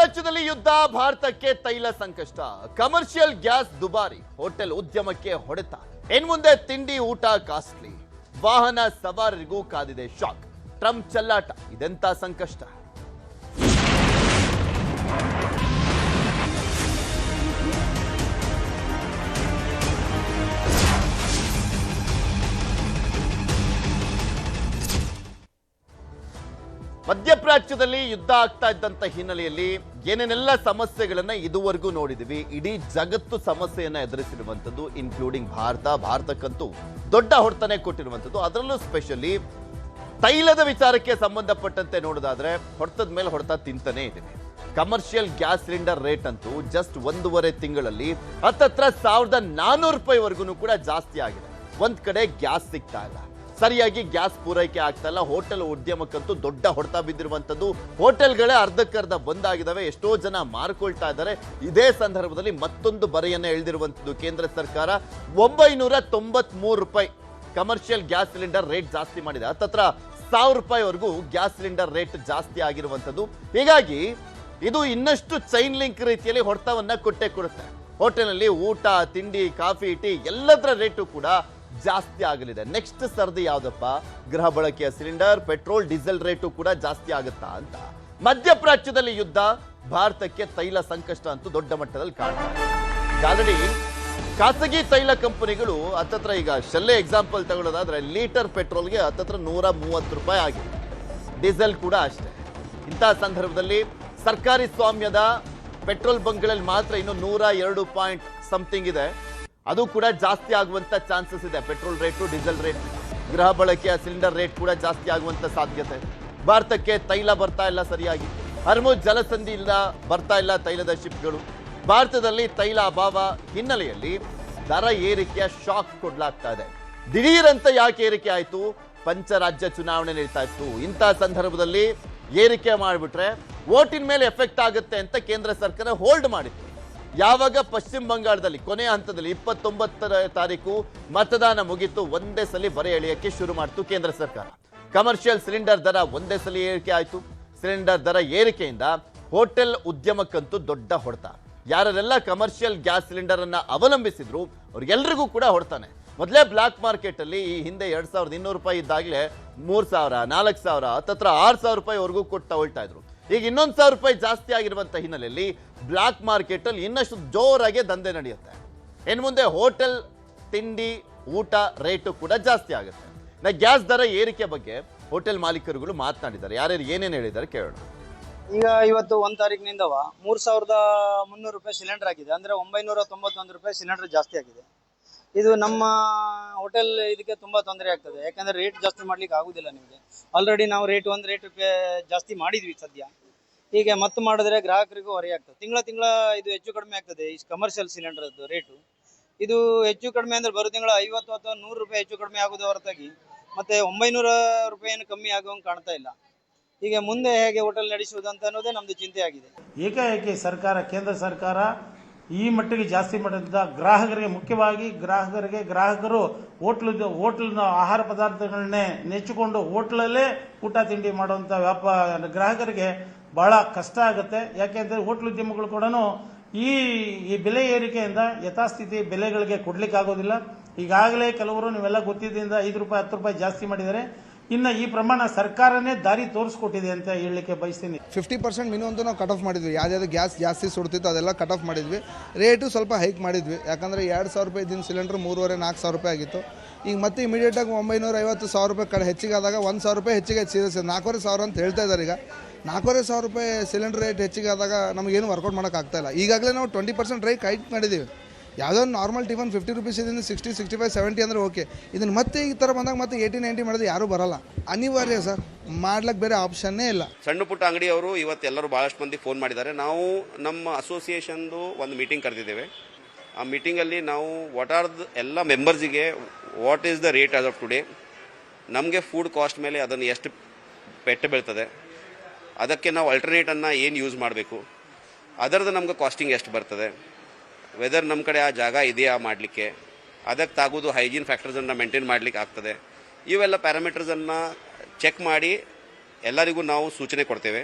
ಮಧ್ಯಪ್ರಾಚ್ಯದಲ್ಲಿ ಯುದ್ಧ, ಭಾರತಕ್ಕೆ ತೈಲ ಸಂಕಷ್ಟ, ಕಮರ್ಷಿಯಲ್ ಗ್ಯಾಸ್ ದುಬಾರಿ, ಹೋಟೆಲ್ ಉದ್ಯಮಕ್ಕೆ ಹೊಡೆತ, ಇನ್ಮುಂದೆ ತಿಂಡಿ ಊಟ ಕಾಸ್ಟ್ಲಿ, ವಾಹನ ಸವಾರರಿಗೂ ಕಾದಿದೆ ಶಾಕ್. ಟ್ರಂಪ್ ಚೆಲ್ಲಾಟ, ಇದೆಂತ ಸಂಕಷ್ಟ? ಮಧ್ಯಪ್ರಾಚ್ಯದಲ್ಲಿ ಯುದ್ಧ ಆಗ್ತಾ ಇದ್ದಂತ ಹಿನ್ನೆಲೆಯಲ್ಲಿ ಏನೇನೆಲ್ಲ ಸಮಸ್ಯೆಗಳನ್ನ ಇದುವರೆಗೂ ನೋಡಿದ್ವಿ. ಇಡೀ ಜಗತ್ತು ಸಮಸ್ಯೆಯನ್ನ ಎದುರಿಸಿರುವಂತದ್ದು, ಇನ್ಕ್ಲೂಡಿಂಗ್ ಭಾರತಕ್ಕಂತೂ ದೊಡ್ಡ ಹೊಡೆತನೆ ಕೊಟ್ಟಿರುವಂತದ್ದು. ಅದರಲ್ಲೂ ಸ್ಪೆಷಲಿ ತೈಲದ ವಿಚಾರಕ್ಕೆ ಸಂಬಂಧಪಟ್ಟಂತೆ ನೋಡೋದಾದ್ರೆ ಹೊಡೆತದ ಮೇಲೆ ಹೊಡೆತ ತಿಂತಾನೆ ಇದೆ. ಕಮರ್ಷಿಯಲ್ ಗ್ಯಾಸ್ ಸಿಲಿಂಡರ್ ರೇಟ್ ಅಂತೂ ಜಸ್ಟ್ 1.5 ತಿಂಗಳಲ್ಲಿ ಹತ್ತತ್ರ $1,400 ಕೂಡ ಜಾಸ್ತಿ ಆಗಿದೆ. ಒಂದ್ ಕಡೆ ಗ್ಯಾಸ್ ಸಿಗ್ತಾ ಇಲ್ಲ, ಸರಿಯಾಗಿ ಗ್ಯಾಸ್ ಪೂರೈಕೆ ಆಗ್ತಾ ಇಲ್ಲ. ಹೋಟೆಲ್ ಉದ್ಯಮಕ್ಕಂತೂ ದೊಡ್ಡ ಹೊಡೆತ ಬಿದ್ದಿರುವಂತದ್ದು. ಹೋಟೆಲ್ಗಳೇ ಅರ್ಧಕ್ಕರ್ಧ ಬಂದಾಗಿದ್ದಾವೆ, ಎಷ್ಟೋ ಜನ ಮಾರ್ಕೊಳ್ತಾ ಇದ್ದಾರೆ. ಇದೇ ಸಂದರ್ಭದಲ್ಲಿ ಮತ್ತೊಂದು ಬರೆಯನ್ನ ಎಳೆದಿರುವಂತದ್ದು ಕೇಂದ್ರ ಸರ್ಕಾರ. $993 ಕಮರ್ಷಿಯಲ್ ಗ್ಯಾಸ್ ಸಿಲಿಂಡರ್ ರೇಟ್ ಜಾಸ್ತಿ ಮಾಡಿದೆ. ಹತ್ತತ್ರ $1,000 ಗ್ಯಾಸ್ ಸಿಲಿಂಡರ್ ರೇಟ್ ಜಾಸ್ತಿ ಆಗಿರುವಂತದ್ದು. ಹೀಗಾಗಿ ಇದು ಇನ್ನಷ್ಟು ಚೈನ್ ಲಿಂಕ್ ರೀತಿಯಲ್ಲಿ ಹೊಡೆತವನ್ನ ಕೊಟ್ಟೇ ಕೊಡುತ್ತೆ. ಹೋಟೆಲ್ನಲ್ಲಿ ಊಟ, ತಿಂಡಿ, ಕಾಫಿ, ಟೀ ಎಲ್ಲದರ ರೇಟು ಕೂಡ ಜಾಸ್ತಿ ಆಗಲಿದೆ. ನೆಕ್ಸ್ಟ್ ಸರ್ದಿ ಯಾವ್ದಪ್ಪ? ಗೃಹ ಬಳಕೆಯ ಸಿಲಿಂಡರ್, ಪೆಟ್ರೋಲ್, ಡೀಸೆಲ್ ರೇಟು ಕೂಡ ಜಾಸ್ತಿ ಆಗುತ್ತಾ ಅಂತ. ಮಧ್ಯಪ್ರಾಚ್ಯದಲ್ಲಿ ಯುದ್ಧ, ಭಾರತಕ್ಕೆ ತೈಲ ಸಂಕಷ್ಟ ಅಂತೂ ದೊಡ್ಡ ಮಟ್ಟದಲ್ಲಿ ಕಾಣ್ತಾ ಇದೆ. ಆಲ್ರೆಡಿ ಖಾಸಗಿ ತೈಲ ಕಂಪನಿಗಳು ಹತ್ತತ್ರ, ಈಗ ಶೆಲ್ಲೆ ಎಕ್ಸಾಂಪಲ್ ತಗೊಳ್ಳೋದಾದ್ರೆ, ಲೀಟರ್ ಪೆಟ್ರೋಲ್ಗೆ ಹತ್ತತ್ರ $130 ಆಗಿದೆ. ಡೀಸೆಲ್ ಕೂಡ ಅಷ್ಟೇ. ಇಂತಹ ಸಂದರ್ಭದಲ್ಲಿ ಸರ್ಕಾರಿ ಸ್ವಾಮ್ಯದ ಪೆಟ್ರೋಲ್ ಬಂಕ್ಗಳಲ್ಲಿ ಮಾತ್ರ ಇನ್ನು 102 ಪಾಯಿಂಟ್ ಸಮಥಿಂಗ್ ಇದೆ. ಅದು ಕೂಡ ಜಾಸ್ತಿ ಆಗುವಂತ ಚಾನ್ಸಸ್ ಇದೆ. ಪೆಟ್ರೋಲ್ ರೇಟು, ಡೀಸೆಲ್ ರೇಟ್, ಗೃಹ ಬಳಕೆಯ ಸಿಲಿಂಡರ್ ರೇಟ್ ಕೂಡ ಜಾಸ್ತಿ ಆಗುವಂತ ಸಾಧ್ಯತೆ. ಭಾರತಕ್ಕೆ ತೈಲ ಬರ್ತಾ ಇಲ್ಲ ಸರಿಯಾಗಿ. ಹರ್ಮುಜ್ ಜಲಸಂಧಿ ಇಲ್ಲ, ಬರ್ತಾ ಇಲ್ಲ ತೈಲದ ಶಿಪ್ಗಳು. ಭಾರತದಲ್ಲಿ ತೈಲ ಅಭಾವ ಹಿನ್ನೆಲೆಯಲ್ಲಿ ದರ ಏರಿಕೆಯ ಶಾಕ್ ಕೊಡ್ಲಾಗ್ತಾ ಇದೆ. ದಿಢೀರಂತ ಯಾಕೆ ಏರಿಕೆ ಆಯ್ತು? ಪಂಚರಾಜ್ಯ ಚುನಾವಣೆ ನಡೀತಾ ಇತ್ತು. ಇಂತಹ ಸಂದರ್ಭದಲ್ಲಿ ಏರಿಕೆ ಮಾಡಿಬಿಟ್ರೆ ವೋಟಿನ ಮೇಲೆ ಎಫೆಕ್ಟ್ ಆಗುತ್ತೆ ಅಂತ ಕೇಂದ್ರ ಸರ್ಕಾರ ಹೋಲ್ಡ್ ಮಾಡಿತ್ತು. ಯಾವಾಗ ಪಶ್ಚಿಮ ಬಂಗಾಳದಲ್ಲಿ ಕೊನೆಯ ಹಂತದಲ್ಲಿ 29ನೇ ತಾರೀಕು ಮತದಾನ ಮುಗಿತು, ಒಂದೇ ಸಲ ಬರೆ ಎಳೆಯಕ್ಕೆ ಶುರು ಮಾಡಿತು ಕೇಂದ್ರ ಸರ್ಕಾರ. ಕಮರ್ಷಿಯಲ್ ಸಿಲಿಂಡರ್ ದರ ಒಂದೇ ಸಲ ಏರಿಕೆ ಆಯಿತು. ಸಿಲಿಂಡರ್ ದರ ಏರಿಕೆಯಿಂದ ಹೋಟೆಲ್ ಉದ್ಯಮಕ್ಕಂತೂ ದೊಡ್ಡ ಹೊಡೆತ. ಯಾರೆಲ್ಲ ಕಮರ್ಷಿಯಲ್ ಗ್ಯಾಸ್ ಸಿಲಿಂಡರ್ ಅನ್ನ ಅವಲಂಬಿಸಿದ್ರು ಅವ್ರಿಗೆಲ್ರಿಗೂ ಕೂಡ ಹೊಡ್ತಾನೆ. ಮೊದಲೇ ಬ್ಲಾಕ್ ಮಾರ್ಕೆಟ್ ಅಲ್ಲಿ ಈ ಹಿಂದೆ $2,200 ಇದ್ದಾಗಲೇ $3,000, $4,000, ಹತ್ತತ್ರ $6,000 ಕೊಟ್ಟು ತಗೊಳ್ತಾ ಇದ್ರು. ಈಗ ಇನ್ನೊಂದು $1,000 ಜಾಸ್ತಿ ಆಗಿರುವಂತ ಹಿನ್ನೆಲೆಯಲ್ಲಿ ಬ್ಲಾಕ್ ಮಾರ್ಕೆಟ್ ಅಲ್ಲಿ ಇನ್ನಷ್ಟು ಜೋರಾಗಿ ದಂಧೆ ನಡೆಯುತ್ತೆ. ಇನ್ನು ಮುಂದೆ ಹೋಟೆಲ್ ತಿಂಡಿ ಊಟ ರೇಟು ಕೂಡ ಜಾಸ್ತಿ ಆಗುತ್ತೆ. ಗ್ಯಾಸ್ ದರ ಏರಿಕೆ ಬಗ್ಗೆ ಹೋಟೆಲ್ ಮಾಲೀಕರುಗಳು ಮಾತನಾಡಿದ್ದಾರೆ. ಯಾರ್ಯಾರು ಏನೇನು ಹೇಳಿದ್ದಾರೆ ಕೇಳೋಣ. ಈಗ ಇವತ್ತು 1 ತಾರೀಕಿನಿಂದವ $3,300 ಸಿಲಿಂಡರ್ ಆಗಿದೆ. ಅಂದ್ರೆ $991 ಸಿಲಿಂಡರ್ ಜಾಸ್ತಿ ಆಗಿದೆ. ಇದು ನಮ್ಮ ಹೋಟೆಲ್ ಇದಕ್ಕೆ ತುಂಬಾ ತೊಂದರೆ ಆಗ್ತದೆ. ಯಾಕಂದ್ರೆ ರೇಟ್ ಜಾಸ್ತಿ ಮಾಡ್ಲಿಕ್ಕೆ ಆಗುದಿಲ್ಲ ನಿಮಗೆ. ಆಲ್ರೆಡಿ ನಾವು ರೇಟ್ ಜಾಸ್ತಿ ಮಾಡಿದ್ವಿ ಸದ್ಯ. ಹೀಗೆ ಮತ್ತೆ ಮಾಡಿದ್ರೆ ಗ್ರಾಹಕರಿಗೂ ಹೊರೆ ಆಗ್ತದೆ. ತಿಂಗಳ ಇದು ಹೆಚ್ಚು ಕಡಿಮೆ ಆಗ್ತದೆ. ಈ ಕಮರ್ಷಿಯಲ್ ಸಿಲಿಂಡರ್ ರೇಟು ಇದು ಹೆಚ್ಚು ಕಡಿಮೆ ಅಂದ್ರೆ ಬರೋ ತಿಂಗಳ 50 ಅಥವಾ $100 ಹೆಚ್ಚು ಕಡಿಮೆ ಆಗುವುದೇ ಹೊರತಾಗಿ ಮತ್ತೆ $900 ಕಮ್ಮಿ ಆಗುವಂಗೆ ಕಾಣ್ತಾ ಇಲ್ಲ. ಹೀಗೆ ಮುಂದೆ ಹೇಗೆ ಹೋಟೆಲ್ ನಡೆಸುವುದು ಅಂತ ಅನ್ನೋದೇ ನಮ್ದು ಚಿಂತೆ ಆಗಿದೆ. ಏಕಾಏಕಿ ಸರ್ಕಾರ, ಕೇಂದ್ರ ಸರ್ಕಾರ ಈ ಮಟ್ಟಿಗೆ ಜಾಸ್ತಿ ಮಾಡಿದ ಗ್ರಾಹಕರಿಗೆ, ಮುಖ್ಯವಾಗಿ ಗ್ರಾಹಕರು ಹೋಟ್ಲಿನ ಆಹಾರ ಪದಾರ್ಥಗಳನ್ನೇ ನೆಚ್ಚಿಕೊಂಡು ಹೋಟ್ಲಲ್ಲೇ ಊಟ ತಿಂಡಿ ಮಾಡುವಂಥ ಗ್ರಾಹಕರಿಗೆ ಬಹಳ ಕಷ್ಟ ಆಗುತ್ತೆ. ಯಾಕೆಂದರೆ ಹೋಟ್ಲ್ ಉದ್ಯಮಗಳು ಕೂಡ ಈ ಬೆಲೆ ಏರಿಕೆಯಿಂದ ಯಥಾಸ್ಥಿತಿ ಬೆಲೆಗಳಿಗೆ ಕೊಡ್ಲಿಕ್ಕೆ ಆಗೋದಿಲ್ಲ. ಈಗಾಗಲೇ ಕೆಲವರು ನೀವೆಲ್ಲ ಗೊತ್ತಿದ್ದರಿಂದ $5, $10 ಜಾಸ್ತಿ ಮಾಡಿದ್ದಾರೆ. ಇನ್ನು ಈ ಪ್ರಮಾಣ ಸರ್ಕಾರನೇ ದಾರಿ ತೋರಿಸ್ಕೊಟ್ಟಿದೆ ಅಂತ ಹೇಳಲಿಕ್ಕೆ ಬಯಸ್ತೀನಿ. 50% ಮಿನಿಮಮ್ ಅಂತ ನಾವು ಕಟ್ ಆಫ್ ಮಾಡಿದ್ವಿ. ಯಾವ್ದಾದ್ರು ಗ್ಯಾಸ್ ಜಾಸ್ತಿ ಸುಡ್ತಿತ್ತು ಅದೆಲ್ಲ ಕಟ್ ಆಫ್ ಮಾಡಿದ್ವಿ. ರೇಟು ಸ್ವಲ್ಪ ಹೈಕ್ ಮಾಡಿದ್ವಿ. ಯಾಕಂದರೆ $2,000 ಇದ್ದಿನ ಸಿಲಿಂಡರ್ $3,500-4,000 ಆಗಿತ್ತು. ಈಗ ಮತ್ತೆ ಇಮಿಡಿಯೇಟಾಗಿ $950, $1,000 ಕಡೆ ಹೆಚ್ಚಿಗೆ ಆದಾಗ $1,000 ಹೆಚ್ಚಿಗೆ ಸೀರಿಯಸ್ $4,500 ಅಂತ ಹೇಳ್ತಾ ಇದ್ದಾರೆ. ಈಗ $4,500 ಸಿಲಿಂಡರ್ ರೇಟ್ ಹೆಚ್ಚಿಗೆ ಆದಾಗ ನಮಗೇನು ವರ್ಕೌಟ್ ಮಾಡೋಕ್ಕಾಗ್ತಾಯಿಲ್ಲ. ಈಗಾಗಲೇ ನಾವು 20% ರೇಟ್ ಹೈಕ್ ಮಾಡಿದ್ದೀವಿ. ಯಾವುದೋ ಟಿಫನ್ $50 ಇದರಿಂದ 60, 65, 70 ಅಂದರೆ ಓಕೆ. ಇದನ್ನು ಮತ್ತೆ ಈ ಥರ ಬಂದಾಗ ಮತ್ತೆ 80, 90 ಮಾಡಿದ್ರೆ ಯಾರೂ ಬರಲ್ಲ. ಅನಿವಾರ್ಯ ಸರ್, ಮಾಡ್ಲಿಕ್ಕೆ ಬೇರೆ ಆಪ್ಷನ್ನೇ ಇಲ್ಲ. ಸಣ್ಣ ಪುಟ್ಟ ಅಂಗಡಿಯವರು ಇವತ್ತೆಲ್ಲರೂ ಭಾಳಷ್ಟು ಮಂದಿ ಫೋನ್ ಮಾಡಿದ್ದಾರೆ. ನಾವು ನಮ್ಮ ಅಸೋಸಿಯೇಷನ್ದು ಒಂದು ಮೀಟಿಂಗ್ ಕರೆದಿದ್ದೇವೆ. ಆ ಮೀಟಿಂಗಲ್ಲಿ ನಾವು ಎಲ್ಲ ಮೆಂಬರ್ಸಿಗೆ what is the rate as of today, ನಮಗೆ ಫುಡ್ ಕಾಸ್ಟ್ ಮೇಲೆ ಅದನ್ನು ಎಷ್ಟು ಪೆಟ್ಟು ಬೀಳ್ತದೆ, ಅದಕ್ಕೆ ನಾವು ಅಲ್ಟರ್ನೇಟನ್ನು ಏನು ಯೂಸ್ ಮಾಡಬೇಕು, ಅದರದ್ದು ನಮ್ಗೆ ಕಾಸ್ಟಿಂಗ್ ಎಷ್ಟು ಬರ್ತದೆ, ವೆದರ್ ನಮ್ಮ ಕಡೆ ಆ ಜಾಗ ಇದೆಯಾ ಮಾಡಲಿಕ್ಕೆ, ಅದಕ್ಕೆ ತಾಗೋದು ಹೈಜೀನ್ ಫ್ಯಾಕ್ಟರ್ಸನ್ನು ಮೇಂಟೈನ್ ಮಾಡಲಿಕ್ಕೆ ಆಗ್ತದೆ, ಇವೆಲ್ಲ ಪ್ಯಾರಾಮೀಟರ್ಸನ್ನು ಚೆಕ್ ಮಾಡಿ ಎಲ್ಲರಿಗೂ ನಾವು ಸೂಚನೆ ಕೊಡ್ತೇವೆ.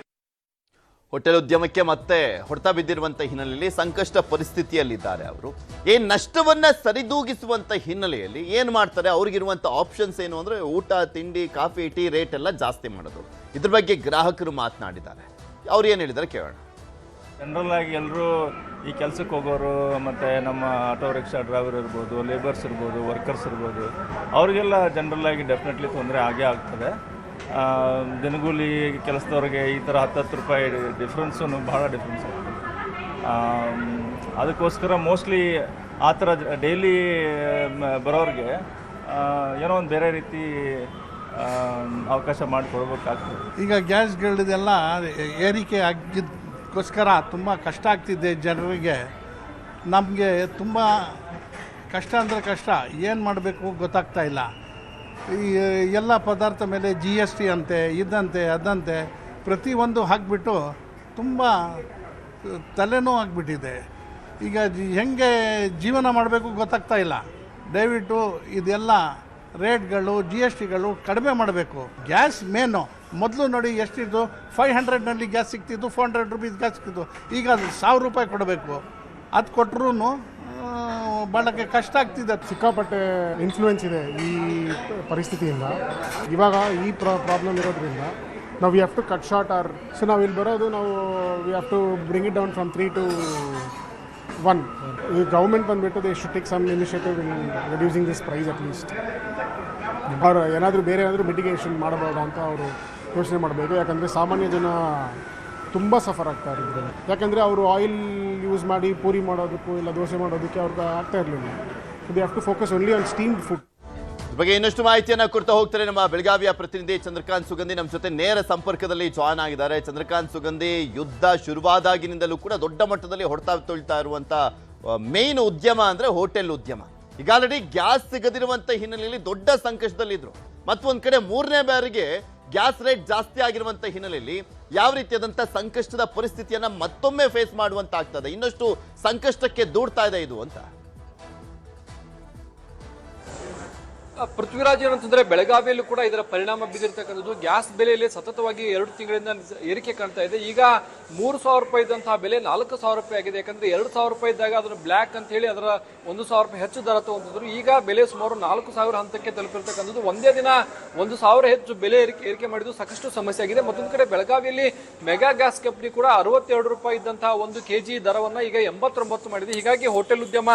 ಹೋಟೆಲ್ ಉದ್ಯಮಕ್ಕೆ ಮತ್ತೆ ಹೊಡೆತ ಬಿದ್ದಿರುವಂಥ ಹಿನ್ನೆಲೆಯಲ್ಲಿ ಸಂಕಷ್ಟ ಪರಿಸ್ಥಿತಿಯಲ್ಲಿದ್ದಾರೆ ಅವರು. ಏನು ನಷ್ಟವನ್ನ ಸರಿದೂಗಿಸುವಂಥ ಹಿನ್ನೆಲೆಯಲ್ಲಿ ಏನು ಮಾಡ್ತಾರೆ, ಅವ್ರಿಗಿರುವಂಥ ಆಪ್ಷನ್ಸ್ ಏನು ಅಂದರೆ ಊಟ ತಿಂಡಿ ಕಾಫಿ ಟೀ ರೇಟ್ ಎಲ್ಲ ಜಾಸ್ತಿ ಮಾಡೋದು. ಇದ್ರ ಬಗ್ಗೆ ಗ್ರಾಹಕರು ಮಾತನಾಡಿದ್ದಾರೆ. ಅವ್ರು ಏನು ಹೇಳಿದ್ದಾರೆ ಕೇಳೋಣ. ಜನರಲ್ ಆಗಿ ಎಲ್ಲರೂ ಈ ಕೆಲಸಕ್ಕೆ ಹೋಗೋರು ಮತ್ತು ನಮ್ಮ ಆಟೋ ರಿಕ್ಷಾ ಡ್ರೈವರ್ ಇರ್ಬೋದು, ಲೇಬರ್ಸ್ ಇರ್ಬೋದು, ವರ್ಕರ್ಸ್ ಇರ್ಬೋದು, ಅವರಿಗೆಲ್ಲ ಜನರಲ್ ಆಗಿ ಡೆಫಿನೆಟ್ಲಿ ತೊಂದರೆ ಆಗೇ ಆಗ್ತದೆ. ದಿನಗೂಲಿ ಕೆಲಸದವ್ರಿಗೆ ಈ ಥರ 10 ರೂಪಾಯಿ ಡಿಫ್ರೆನ್ಸು ಭಾಳ ಡಿಫ್ರೆನ್ಸ್ ಆಗ್ತದೆ. ಅದಕ್ಕೋಸ್ಕರ ಮೋಸ್ಟ್ಲಿ ಆ ಥರ ಡೈಲಿ ಬರೋರಿಗೆ ಏನೋ ಒಂದು ಬೇರೆ ರೀತಿ ಅವಕಾಶ ಮಾಡಿಕೊಡ್ಬೇಕಾಗ್ತದೆ. ಈಗ ಗ್ಯಾಸ್ಗಳದೆಲ್ಲ ಏರಿಕೆ ಆಗಿದ್ದಕ್ಕೋಸ್ಕರ ತುಂಬ ಕಷ್ಟ ಆಗ್ತಿದೆ ಜನರಿಗೆ. ನಮಗೆ ತುಂಬ ಕಷ್ಟ ಅಂದರೆ ಕಷ್ಟ, ಏನು ಮಾಡಬೇಕು ಗೊತ್ತಾಗ್ತಾ ಇಲ್ಲ. ಈ ಎಲ್ಲ ಪದಾರ್ಥ ಮೇಲೆ GST ಅಂತೆ, ಇದಂತೆ ಅದಂತೆ ಪ್ರತಿಯೊಂದು ಹಾಕಿಬಿಟ್ಟು ತುಂಬ ತಲೆನೋವು ಆಗಿಬಿಟ್ಟಿದೆ. ಈಗ ಹೆಂಗೆ ಜೀವನ ಮಾಡಬೇಕು ಗೊತ್ತಾಗ್ತಾ ಇಲ್ಲ. ದಯವಿಟ್ಟು ಇದೆಲ್ಲ ರೇಟ್ಗಳು GSTಗಳು ಕಡಿಮೆ ಮಾಡಬೇಕು. ಗ್ಯಾಸ್ ಮೇನು ಮೊದಲು ನೋಡಿ ಎಷ್ಟಿದ್ದು, 500ನಲ್ಲಿ ಗ್ಯಾಸ್ ಸಿಗ್ತಿದ್ದು, 400 ರುಪೀಸ್ ಗ್ಯಾಸ್ ಸಿಗ್ತಿದ್ದು. ಈಗ ಅದು 1000 ರೂಪಾಯಿ ಕೊಡಬೇಕು. ಅದು ಕೊಟ್ಟರು ಭಾಳಕ್ಕೆ ಕಷ್ಟ ಆಗ್ತಿದೆ. ಸಿಕ್ಕಾಪಟ್ಟೆ ಇನ್ಫ್ಲೂಯೆನ್ಸ್ ಇದೆ ಈ ಪರಿಸ್ಥಿತಿಯಿಂದ. ಇವಾಗ ಈ ಪ್ರಾಬ್ಲಮ್ ಇರೋದ್ರಿಂದ ನಾವು we have to cut short or so ನಾವು ಇಲ್ಲಿ ಬರೋದು ನಾವು we have to bring it down from 3 to 1. ಈ ಗೌರ್ಮೆಂಟ್ ಬಂದುಬಿಟ್ಟು they should take some initiative in reducing this price at least. ಅವರು ಏನಾದರೂ ಬೇರೆ ಏನಾದರೂ ಮಿಟಿಗೇಷನ್ ಮಾಡಬಹುದು ಅಂತ ಅವರು ಯೋಚನೆ ಮಾಡಬೇಕು. ಯಾಕಂದರೆ ಸಾಮಾನ್ಯ ಜನ ತುಂಬ ಸಫರ್ ಆಗ್ತಾ ಇದ್ದಾರೆ. ಯಾಕಂದರೆ ಅವರು ಆಯಿಲ್ ಯೂಸ್ ಮಾಡಿ ಪೂರಿ ಮಾಡೋದಕ್ಕೂ ಇಲ್ಲ ದೋಸೆ ಮಾಡೋದಕ್ಕೆ ಅವ್ರಿಗೆ ಆಗ್ತಾ ಇರಲಿಲ್ಲ. So they have to focus only on steamed food. ಬಗ್ಗೆ ಇನ್ನಷ್ಟು ಮಾಹಿತಿಯನ್ನು ಕೊಡ್ತಾ ಹೋಗ್ತಾರೆ ನಮ್ಮ ಬೆಳಗಾವಿಯ ಪ್ರತಿನಿಧಿ ಚಂದ್ರಕಾಂತ್ ಸುಗಂಧಿ ನಮ್ಮ ಜೊತೆ ನೇರ ಸಂಪರ್ಕದಲ್ಲಿ ಜಾಯ್ನ್ ಆಗಿದ್ದಾರೆ. ಚಂದ್ರಕಾಂತ್ ಸುಗಂಧಿ, ಯುದ್ಧ ಶುರುವಾದಾಗಿನಿಂದಲೂ ಕೂಡ ದೊಡ್ಡ ಮಟ್ಟದಲ್ಲಿ ಹೊಡೆತ ತೊಳ್ತಾ ಇರುವಂಥ ಮೇನ್ ಉದ್ಯಮ ಅಂದರೆ ಹೋಟೆಲ್ ಉದ್ಯಮ. ಈಗ ಆಲ್ರೆಡಿ ಗ್ಯಾಸ್ ಸಿಗದಿರುವಂಥ ಹಿನ್ನೆಲೆಯಲ್ಲಿ ದೊಡ್ಡ ಸಂಕಷ್ಟದಲ್ಲಿದ್ದರು. ಮತ್ತೊಂದು ಕಡೆ 3ನೇ ಬಾರಿಗೆ ಗ್ಯಾಸ್ ರೇಟ್ ಜಾಸ್ತಿ ಆಗಿರುವಂಥ ಹಿನ್ನೆಲೆಯಲ್ಲಿ ಯಾವ ರೀತಿಯಾದಂಥ ಸಂಕಷ್ಟದ ಪರಿಸ್ಥಿತಿಯನ್ನ ಮತ್ತೊಮ್ಮೆ ಫೇಸ್ ಮಾಡುವಂತಾಗ್ತದೆ, ಇನ್ನಷ್ಟು ಸಂಕಷ್ಟಕ್ಕೆ ದೂಡ್ತಾ ಇದೆ ಇದು ಅಂತ. ಪೃಥ್ವಿರಾಜ್ ಏನಂತಂದ್ರೆ ಬೆಳಗಾವಿಯಲ್ಲೂ ಕೂಡ ಇದರ ಪರಿಣಾಮ ಬೀರಿರ್ತಕ್ಕಂಥದ್ದು. ಗ್ಯಾಸ್ ಬೆಲೆಯಲ್ಲಿ ಸತತವಾಗಿ 2 ತಿಂಗಳಿಂದ ಏರಿಕೆ ಕಾಣ್ತಾ ಇದೆ. ಈಗ 3,000 ರೂಪಾಯಿ ಇದ್ದಂತಹ ಬೆಲೆ 4,000 ರೂಪಾಯಿ ಆಗಿದೆ. ಯಾಕಂದ್ರೆ 2,000 ರೂಪಾಯಿ ಇದ್ದಾಗ ಅದನ್ನು ಬ್ಲ್ಯಾಕ್ ಅಂತ ಹೇಳಿ ಅದರ 1,000 ರೂಪಾಯಿ ಹೆಚ್ಚು ದರ ತಗೊಂಡಿದ್ರು. ಈಗ ಬೆಲೆ ಸುಮಾರು 4,000 ಹಂತಕ್ಕೆ ತಲುಪಿರ್ತಕ್ಕಂಥದ್ದು. ಒಂದೇ ದಿನ 1,000 ಹೆಚ್ಚು ಬೆಲೆ ಏರಿಕೆ ಮಾಡಿದ್ದು ಸಾಕಷ್ಟು ಸಮಸ್ಯೆ ಆಗಿದೆ. ಮತ್ತೊಂದು ಕಡೆ ಬೆಳಗಾವಿಯಲ್ಲಿ ಮೆಗಾ ಗ್ಯಾಸ್ ಕಂಪನಿ ಕೂಡ 62 ರೂಪಾಯಿ ಇದ್ದಂತಹ 1 kg ದರವನ್ನ ಈಗ 89 ಮಾಡಿದೆ. ಹೀಗಾಗಿ ಹೋಟೆಲ್ ಉದ್ಯಮ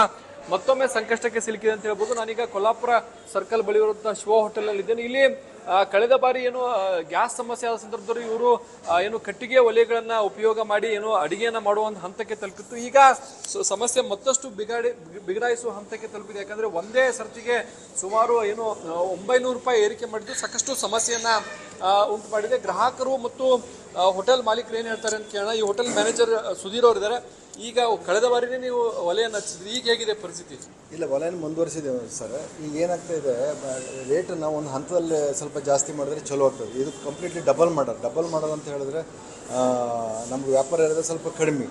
ಮತ್ತೊಮ್ಮೆ ಸಂಕಷ್ಟಕ್ಕೆ ಸಿಲುಕಿದೆ ಅಂತ ಹೇಳ್ಬೋದು. ನಾನೀಗ ಕೊಲ್ಲಾಪುರ ಸರ್ಕಲ್ ಬಳಿ ಇರುವಂತಹ ಶಿವ ಹೋಟೆಲ್ ಅಲ್ಲಿ ಇದ್ದೇನೆ. ಇಲ್ಲಿ ಕಳೆದ ಬಾರಿ ಏನು ಗ್ಯಾಸ್ ಸಮಸ್ಯೆ ಆದ ಸಂದರ್ಭದಲ್ಲಿ ಇವರು ಏನು ಕಟ್ಟಿಗೆ ಒಲೆಗಳನ್ನ ಉಪಯೋಗ ಮಾಡಿ ಏನು ಅಡಿಗೆಯನ್ನ ಮಾಡುವಂತ ಹಂತಕ್ಕೆ ತಲುಪಿತ್ತು. ಈಗ ಸಮಸ್ಯೆ ಮತ್ತಷ್ಟು ಬಿಗಡಾಯಿಸುವ ಹಂತಕ್ಕೆ ತಲುಪಿದೆ. ಯಾಕಂದ್ರೆ ಒಂದೇ ಸರ್ತಿಗೆ ಸುಮಾರು ಏನು 900 ರೂಪಾಯಿ ಏರಿಕೆ ಮಾಡಿದ್ದು ಸಾಕಷ್ಟು ಸಮಸ್ಯೆಯನ್ನ ಉಂಟು ಮಾಡಿದೆ. ಗ್ರಾಹಕರು ಮತ್ತು ಹೋಟೆಲ್ ಮಾಲೀಕರು ಏನು ಹೇಳ್ತಾರೆ ಅಂತ ಕೇಳೋಣ. ಈ ಹೋಟೆಲ್ ಮ್ಯಾನೇಜರ್ ಸುಧೀರ್ ಅವರು ಇದ್ದಾರೆ. ಈಗ ಕಳೆದ ಬಾರಿನೇ ನೀವು ಒಲೆಯನ್ನು ಹಚ್ಚಿದ್ರಿ, ಈಗ ಹೇಗಿದೆ ಪರಿಸ್ಥಿತಿ? ಇಲ್ಲ, ಒಲೆಯನ್ನು ಮುಂದುವರಿಸಿದ್ದೇವೆ ಸರ್. ಈಗ ಏನಾಗ್ತಾ ಇದೆ, ರೇಟನ್ನು ಒಂದು ಹಂತದಲ್ಲಿ ಸ್ವಲ್ಪ ಜಾಸ್ತಿ ಮಾಡಿದ್ರೆ ಚಲೋ ಆಗ್ತದೆ. ಇದು ಕಂಪ್ಲೀಟ್ಲಿ ಡಬಲ್ ಮಾಡೋದು ಅಂತ ಹೇಳಿದ್ರೆ ನಮ್ಗೆ ವ್ಯಾಪಾರ ಇರೋದು ಸ್ವಲ್ಪ ಕಡಿಮೆ.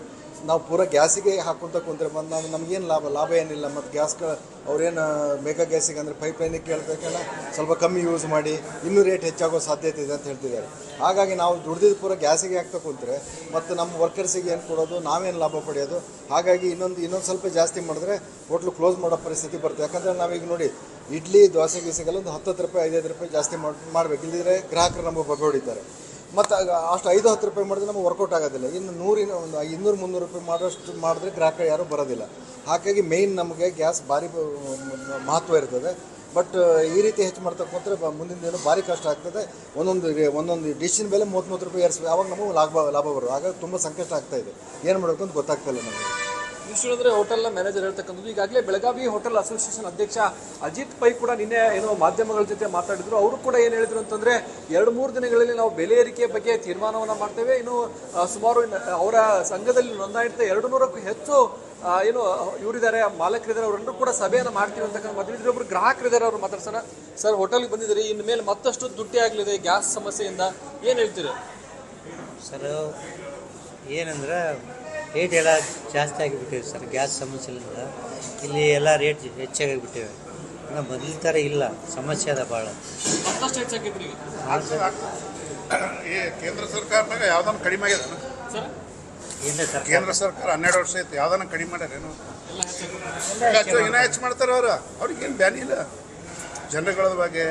ನಾವು ಪೂರಾ ಗ್ಯಾಸಿಗೆ ಹಾಕೊಂತ ಕುಂತ್ರೆ ನಾವು ನಮಗೇನು ಲಾಭ ಏನಿಲ್ಲ. ಮತ್ತು ಗ್ಯಾಸ್ಗಳು ಅವ್ರೇನು ಮೆಗಾ ಗ್ಯಾಸಿಗೆ ಅಂದರೆ ಪೈಪ್ಲೈನಿಗೆ ಕೇಳ್ಬೇಕಲ್ಲ ಸ್ವಲ್ಪ ಕಮ್ಮಿ ಯೂಸ್ ಮಾಡಿ ಇನ್ನೂ ರೇಟ್ ಹೆಚ್ಚಾಗೋ ಸಾಧ್ಯತೆ ಇದೆ ಅಂತ ಹೇಳ್ತಿದ್ದಾರೆ. ಹಾಗಾಗಿ ನಾವು ದುಡ್ದಿದ್ದು ಪೂರಾ ಗ್ಯಾಸಿಗೆ ಹಾಕ್ತಾ ಕುಂತ್ರೆ ಮತ್ತು ನಮ್ಮ ವರ್ಕರ್ಸಿಗೆ ಏನು ಕೊಡೋದು, ನಾವೇನು ಲಾಭ ಪಡೆಯೋದು. ಹಾಗಾಗಿ ಇನ್ನೊಂದು ಸ್ವಲ್ಪ ಜಾಸ್ತಿ ಮಾಡಿದ್ರೆ ಹೋಟ್ಲು ಕ್ಲೋಸ್ ಮಾಡೋ ಪರಿಸ್ಥಿತಿ ಬರುತ್ತೆ. ಯಾಕಂದರೆ ನಾವೀಗ ನೋಡಿ ಇಡ್ಲಿ ದೋಸೆ ಗೀಸೆಗೆಲ್ಲ ಒಂದು 10 ರೂಪಾಯಿ 5 ರೂಪಾಯಿ ಜಾಸ್ತಿ ಮಾಡಬೇಕು. ಇಲ್ಲದಿದ್ದರೆ ಗ್ರಾಹಕರು ನಮಗೆ ಬಗೆ ಹೊಡಿತಾರೆ. ಮತ್ತು ಅಷ್ಟು 5-10 ರೂಪಾಯಿ ಮಾಡಿದ್ರೆ ನಮಗೆ ವರ್ಕೌಟ್ ಆಗೋದಿಲ್ಲ. ಇನ್ನು 200-300 ರೂಪಾಯಿ ಮಾಡಿದ್ರೆ ಗ್ರಾಹಕರು ಯಾರೂ ಬರೋದಿಲ್ಲ. ಹಾಗಾಗಿ ಮೇಯ್ನ್ ನಮಗೆ ಗ್ಯಾಸ್ ಭಾರಿ ಮಹತ್ವ ಇರ್ತದೆ. ಬಟ್ ಈ ರೀತಿ ಹೆಚ್ಚು ಮಾಡ್ತಾ ಕೂತ್ರೆ ಮುಂದಿನ ದಿನ ಭಾರಿ ಕಷ್ಟ ಆಗ್ತದೆ. ಒಂದೊಂದು ಡಿಶ್ಶಿನ ಬೆಲೆ 30 ರೂಪಾಯಿ ಏರಿಸ್ಬೇಕು. ಆವಾಗ ನಮಗೆ ಲಾಭ ಬರೋದು. ಹಾಗಾಗಿ ತುಂಬ ಸಂಕಷ್ಟ ಆಗ್ತಾ ಇದೆ. ಏನು ಮಾಡಬೇಕು ಅಂತ ಗೊತ್ತಾಗ್ತಾ ಇಲ್ಲ ನಮಗೆ. ಇಷ್ಟು ಹೇಳಿದ್ರೆ ಹೋಟೆಲ್ನ ಮ್ಯಾನೇಜರ್ ಹೇಳ್ತಕ್ಕಂಥದ್ದು. ಈಗಾಗಲೇ ಬೆಳಗಾವಿ ಹೋಟೆಲ್ ಅಸೋಸಿಯೇಷನ್ ಅಧ್ಯಕ್ಷ ಅಜಿತ್ ಪೈ ಕೂಡ ನಿನ್ನೆ ಏನು ಮಾಧ್ಯಮಗಳ ಜೊತೆ ಮಾತಾಡಿದ್ರು. ಅವರು ಕೂಡ ಏನು ಹೇಳಿದ್ರು ಅಂತಂದ್ರೆ 2-3 ದಿನಗಳಲ್ಲಿ ನಾವು ಬೆಲೆ ಏರಿಕೆ ಬಗ್ಗೆ ತೀರ್ಮಾನವನ್ನ ಮಾಡ್ತೇವೆ. ಇನ್ನು ಸುಮಾರು ಅವರ ಸಂಘದಲ್ಲಿ ನೋಂದಾಯಿತ 200ಕ್ಕೂ ಹೆಚ್ಚು ಏನು ಇವರಿದ್ದಾರೆ, ಮಾಲಕರಿದ್ದಾರೆ, ಅವರೆಲ್ಲರೂ ಕೂಡ ಸಭೆಯನ್ನು ಮಾಡ್ತೀವಿ ಅಂತಕ್ಕಂಥ ಮಾತಾಡಿದ್ರು. ಒಬ್ಬರು ಗ್ರಾಹಕರಿದ್ದಾರೆ, ಅವರು ಮಾತಾಡ್ಸೋಣ. ಸರ್, ಹೋಟೆಲ್ಗೆ ಬಂದಿದ್ದೀರಿ, ಇನ್ನು ಮೇಲೆ ಮತ್ತಷ್ಟು ತುಟ್ಟಿ ಆಗಲಿದೆ ಗ್ಯಾಸ್ ಸಮಸ್ಯೆಯಿಂದ, ಏನು ಹೇಳ್ತೀರಿ? ಸರ್, ಏನಂದ್ರೆ ರೇಟ್ ಎಲ್ಲ ಜಾಸ್ತಿ ಆಗಿಬಿಟ್ಟಿವೆ ಸರ್. ಗ್ಯಾಸ್ ಸಮಸ್ಯೆಯಿಂದ ಇಲ್ಲಿ ಎಲ್ಲ ರೇಟ್ ಹೆಚ್ಚಾಗಿಬಿಟ್ಟಿವೆ. ಇನ್ನು ಮೊದಲ ಥರ ಇಲ್ಲ, ಸಮಸ್ಯೆ ಅದ ಭಾಳ. ಮತ್ತಷ್ಟು ಹೆಚ್ಚಾಗಿದ್ರಿ ಕೇಂದ್ರ ಸರ್ಕಾರದಾಗ ಯಾವ್ದೊಂದು ಕಡಿಮೆ ಆಗಿದೆ ಕೇಂದ್ರ ಸರ್ಕಾರ ಕೇಂದ್ರ ಸರ್ಕಾರ 12 ವರ್ಷ ಆಯ್ತು, ಯಾವ್ದಾನ ಕಡಿಮೆ ಮಾಡ್ಯಾರೇನು? ಇನ್ನೂ ಹೆಚ್ಚು ಮಾಡ್ತಾರೆ ಅವ್ರಿಗೇನು ಬ್ಯಾನಿ ಇಲ್ಲ. ಜನಗಳ ಬಗ್ಗೆ,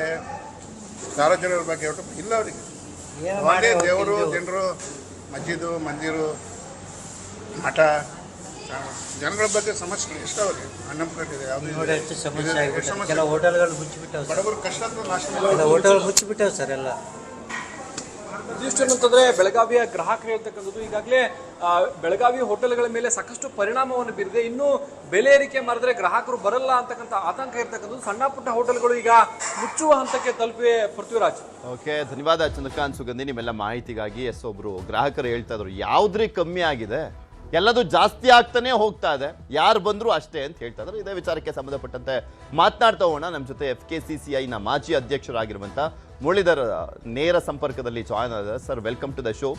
ಸಾರ್ವಜನಿಕರ ಬಗ್ಗೆ ಒಟ್ಟು ಇಲ್ಲ ಅವರಿಗೆ. ಒಂದೇ ದೇವರು, ಜನರು, ಮಸ್ಜಿದು, ಮಂದಿರು, ಮಠ, ಜನಗಳ ಬಗ್ಗೆ ಸಮಸ್ಯೆ ಇಷ್ಟ ಅವ್ರಿಗೆ. ಅನ್ನಂಪಟ್ಟಿದೆ ಎಷ್ಟು ಸಮಸ್ಯೆ ಆಗಿಬಿಟ್ಟು ಕೆಲವು ಹೋಟೆಲ್ಗಳು ಮುಚ್ಚಿಬಿಟ್ಟವು, ಬಡವರು ಕಷ್ಟ ನಾಶ ಹೋಟೆಲ್ ಮುಚ್ಚಿಬಿಟ್ಟವು ಸರ್ ಎಲ್ಲ. ಇದಿಷ್ಟು ಅಂತಂದ್ರೆ ಬೆಳಗಾವಿಯ ಗ್ರಾಹಕರು ಹೇಳ್ತಕ್ಕಂಥದ್ದು ಈಗಾಗಲೇ ಬೆಳಗಾವಿ ಹೋಟೆಲ್ಗಳ ಮೇಲೆ ಸಾಕಷ್ಟು ಪರಿಣಾಮವನ್ನು ಬೀರಿದೆ. ಇನ್ನು ಬೆಲೆ ಏರಿಕೆ ಮಾಡಿದ್ರೆ ಗ್ರಾಹಕರು ಬರಲ್ಲ ಅಂತಕ್ಕಂಥ ಆತಂಕ ಇರ್ತಕ್ಕಂಥದ್ದು. ಸಣ್ಣ ಪುಟ್ಟ ಹೋಟೆಲ್ಗಳು ಈಗ ಮುಚ್ಚುವ ಹಂತಕ್ಕೆ ತಲುಪಿವೆ. ಪೃಥ್ವಿರಾಜ್. ಓಕೆ, ಧನ್ಯವಾದ ಚಂದ್ರಕಾಂತ್ ಸುಗಂಧಿ ನಿಮ್ಮೆಲ್ಲ ಮಾಹಿತಿಗಾಗಿ. ಒಬ್ರು ಗ್ರಾಹಕರು ಹೇಳ್ತಾ ಇದ್ರು ಯಾವ್ದ್ರಿ ಕಮ್ಮಿ ಆಗಿದೆ, ಎಲ್ಲದೂ ಜಾಸ್ತಿ ಆಗ್ತಾನೆ ಹೋಗ್ತಾ ಇದೆ, ಯಾರು ಬಂದ್ರು ಅಷ್ಟೇ ಅಂತ ಹೇಳ್ತಾ ಇದ್ದಾರೆ. ಇದೇ ವಿಚಾರಕ್ಕೆ ಸಂಬಂಧಪಟ್ಟಂತೆ ಮಾತನಾಡ್ತಾ ಹೋಗೋಣ. ನಮ್ಮ ಜೊತೆ FKCCIನ ಮಾಜಿ ಅಧ್ಯಕ್ಷರಾಗಿರುವಂತ ಮುರಳೀಧರ್ ನೇರ ಸಂಪರ್ಕದಲ್ಲಿ ಜಾಯ್ನ್ ಆದ. Sir, welcome to the show.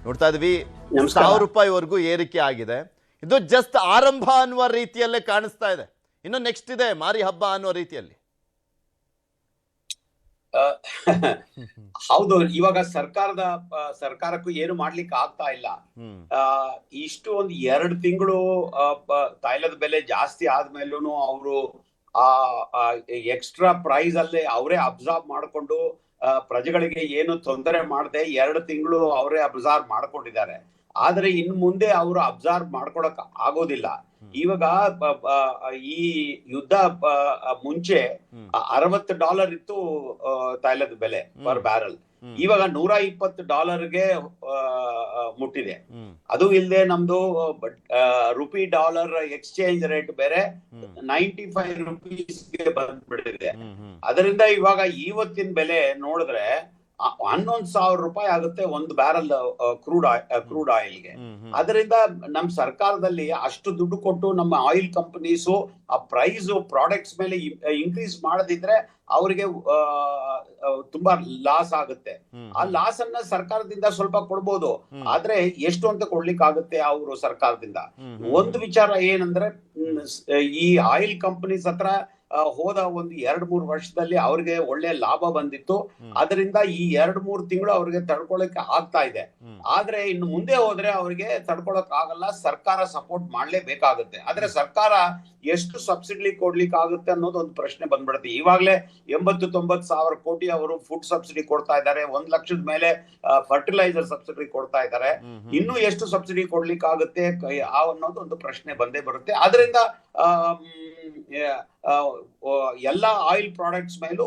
ನೋಡ್ತಾ ಇದ್ವಿ, 1000 ರೂಪಾಯಿವರೆಗೂ ಏರಿಕೆ ಆಗಿದೆ. ಇದು ಜಸ್ಟ್ ಆರಂಭ ಅನ್ನುವ ರೀತಿಯಲ್ಲೇ ಕಾಣಿಸ್ತಾ ಇದೆ. ಇನ್ನು ನೆಕ್ಸ್ಟ್ ಇದೆ ಮಾರಿ ಹಬ್ಬ ಅನ್ನುವ ರೀತಿಯಲ್ಲಿ. ಹೌದು, ಇವಾಗ ಸರ್ಕಾರಕ್ಕೂ ಏನು ಮಾಡ್ಲಿಕ್ಕೆ ಆಗ್ತಾ ಇಲ್ಲ. ಇಷ್ಟು ಒಂದು 2 ತಿಂಗಳು ತೈಲದ ಬೆಲೆ ಜಾಸ್ತಿ ಆದ್ಮೇಲೂ ಅವರು ಎಕ್ಸ್ಟ್ರಾ ಪ್ರೈಸ್ ಅಲ್ಲೇ ಅವರೇ ಅಬ್ಸಾರ್ಬ್ ಮಾಡ್ಕೊಂಡು ಪ್ರಜೆಗಳಿಗೆ ಏನು ತೊಂದರೆ ಮಾಡದೆ 2 ತಿಂಗಳು ಅವರೇ ಅಬ್ಸಾರ್ಬ್ ಮಾಡ್ಕೊಂಡಿದ್ದಾರೆ. ಆದ್ರೆ ಇನ್ ಮುಂದೆ ಅವರು ಅಬ್ಸಾರ್ಬ್ ಮಾಡ್ಕೊಳಕ್ ಆಗೋದಿಲ್ಲ. ಇವಾಗ ಈ ಯುದ್ಧ ಮುಂಚೆ $60 ಇತ್ತು ತೈಲದ ಬೆಲೆ ಪರ್ ಬ್ಯಾರಲ್. ಇವಾಗ $120ಗೆ ಮುಟ್ಟಿದೆ. ಅದು ಇಲ್ಲದೆ ನಮ್ದು ರುಪಿ ಡಾಲರ್ ಎಕ್ಸ್ಚೇಂಜ್ ರೇಟ್ ಬೇರೆ 95 ರೂಪೀಸ್ಗೆ ಬಂದ್ಬಿಟ್ಟಿದೆ. ಅದರಿಂದ ಇವಾಗ ಇವತ್ತಿನ ಬೆಲೆ ನೋಡಿದ್ರೆ 11,000 ರೂಪಾಯಿ ಆಗುತ್ತೆ ಒಂದು ಬ್ಯಾರಲ್ ಕ್ರೂಡ್ ಆಯಿಲ್ಗೆ. ಅದರಿಂದ ನಮ್ ಸರ್ಕಾರದಲ್ಲಿ ಅಷ್ಟು ದುಡ್ಡು ಕೊಟ್ಟು ನಮ್ಮ ಆಯಿಲ್ ಕಂಪನೀಸು ಆ ಪ್ರೈಸ್ ಪ್ರಾಡಕ್ಟ್ಸ್ ಮೇಲೆ ಇನ್ಕ್ರೀಸ್ ಮಾಡದಿದ್ರೆ ಅವರಿಗೆ ತುಂಬಾ ಲಾಸ್ ಆಗುತ್ತೆ. ಆ ಲಾಸ್ ಅನ್ನ ಸರ್ಕಾರದಿಂದ ಸ್ವಲ್ಪ ಕೊಡ್ಬೋದು, ಆದ್ರೆ ಎಷ್ಟು ಅಂತ ಕೊಡ್ಲಿಕ್ಕೆ ಆಗುತ್ತೆ ಅವರು ಸರ್ಕಾರದಿಂದ. ಒಂದು ವಿಚಾರ ಏನಂದ್ರೆ, ಈ ಆಯಿಲ್ ಕಂಪನೀಸ್ ಹತ್ರ ಹೋದ ಒಂದು 2-3 ವರ್ಷದಲ್ಲಿ ಅವ್ರಿಗೆ ಒಳ್ಳೆ ಲಾಭ ಬಂದಿತ್ತು. ಅದರಿಂದ ಈ 2-3 ತಿಂಗಳು ಅವ್ರಿಗೆ ತಡ್ಕೊಳಕ್ಕೆ ಆಗ್ತಾ ಇದೆ. ಆದ್ರೆ ಇನ್ನು ಮುಂದೆ ಹೋದ್ರೆ ಅವ್ರಿಗೆ ತಡ್ಕೊಳಕ್ ಆಗಲ್ಲ, ಸರ್ಕಾರ ಸಪೋರ್ಟ್ ಮಾಡ್ಲೇಬೇಕಾಗುತ್ತೆ. ಆದ್ರೆ ಸರ್ಕಾರ ಎಷ್ಟು ಸಬ್ಸಿಡಿ ಕೊಡ್ಲಿಕ್ಕೆ ಆಗುತ್ತೆ ಅನ್ನೋದು ಒಂದು ಪ್ರಶ್ನೆ ಬಂದ್ಬಿಡುತ್ತೆ. ಇವಾಗ್ಲೇ 80-90 ಸಾವಿರ ಕೋಟಿ ಅವರು ಫುಡ್ ಸಬ್ಸಿಡಿ ಕೊಡ್ತಾ ಇದ್ದಾರೆ, 1 ಲಕ್ಷದ ಮೇಲೆ ಫರ್ಟಿಲೈಸರ್ ಸಬ್ಸಿಡಿ ಕೊಡ್ತಾ ಇದ್ದಾರೆ. ಇನ್ನು ಎಷ್ಟು ಸಬ್ಸಿಡಿ ಕೊಡ್ಲಿಕ್ಕೆ ಆಗುತ್ತೆ ಅನ್ನೋದು ಒಂದು ಪ್ರಶ್ನೆ ಬಂದೇ ಬರುತ್ತೆ. ಅದರಿಂದ ಎಲ್ಲಾ ಆಯಿಲ್ ಪ್ರಾಡಕ್ಟ್ಸ್ ಮೇಲೂ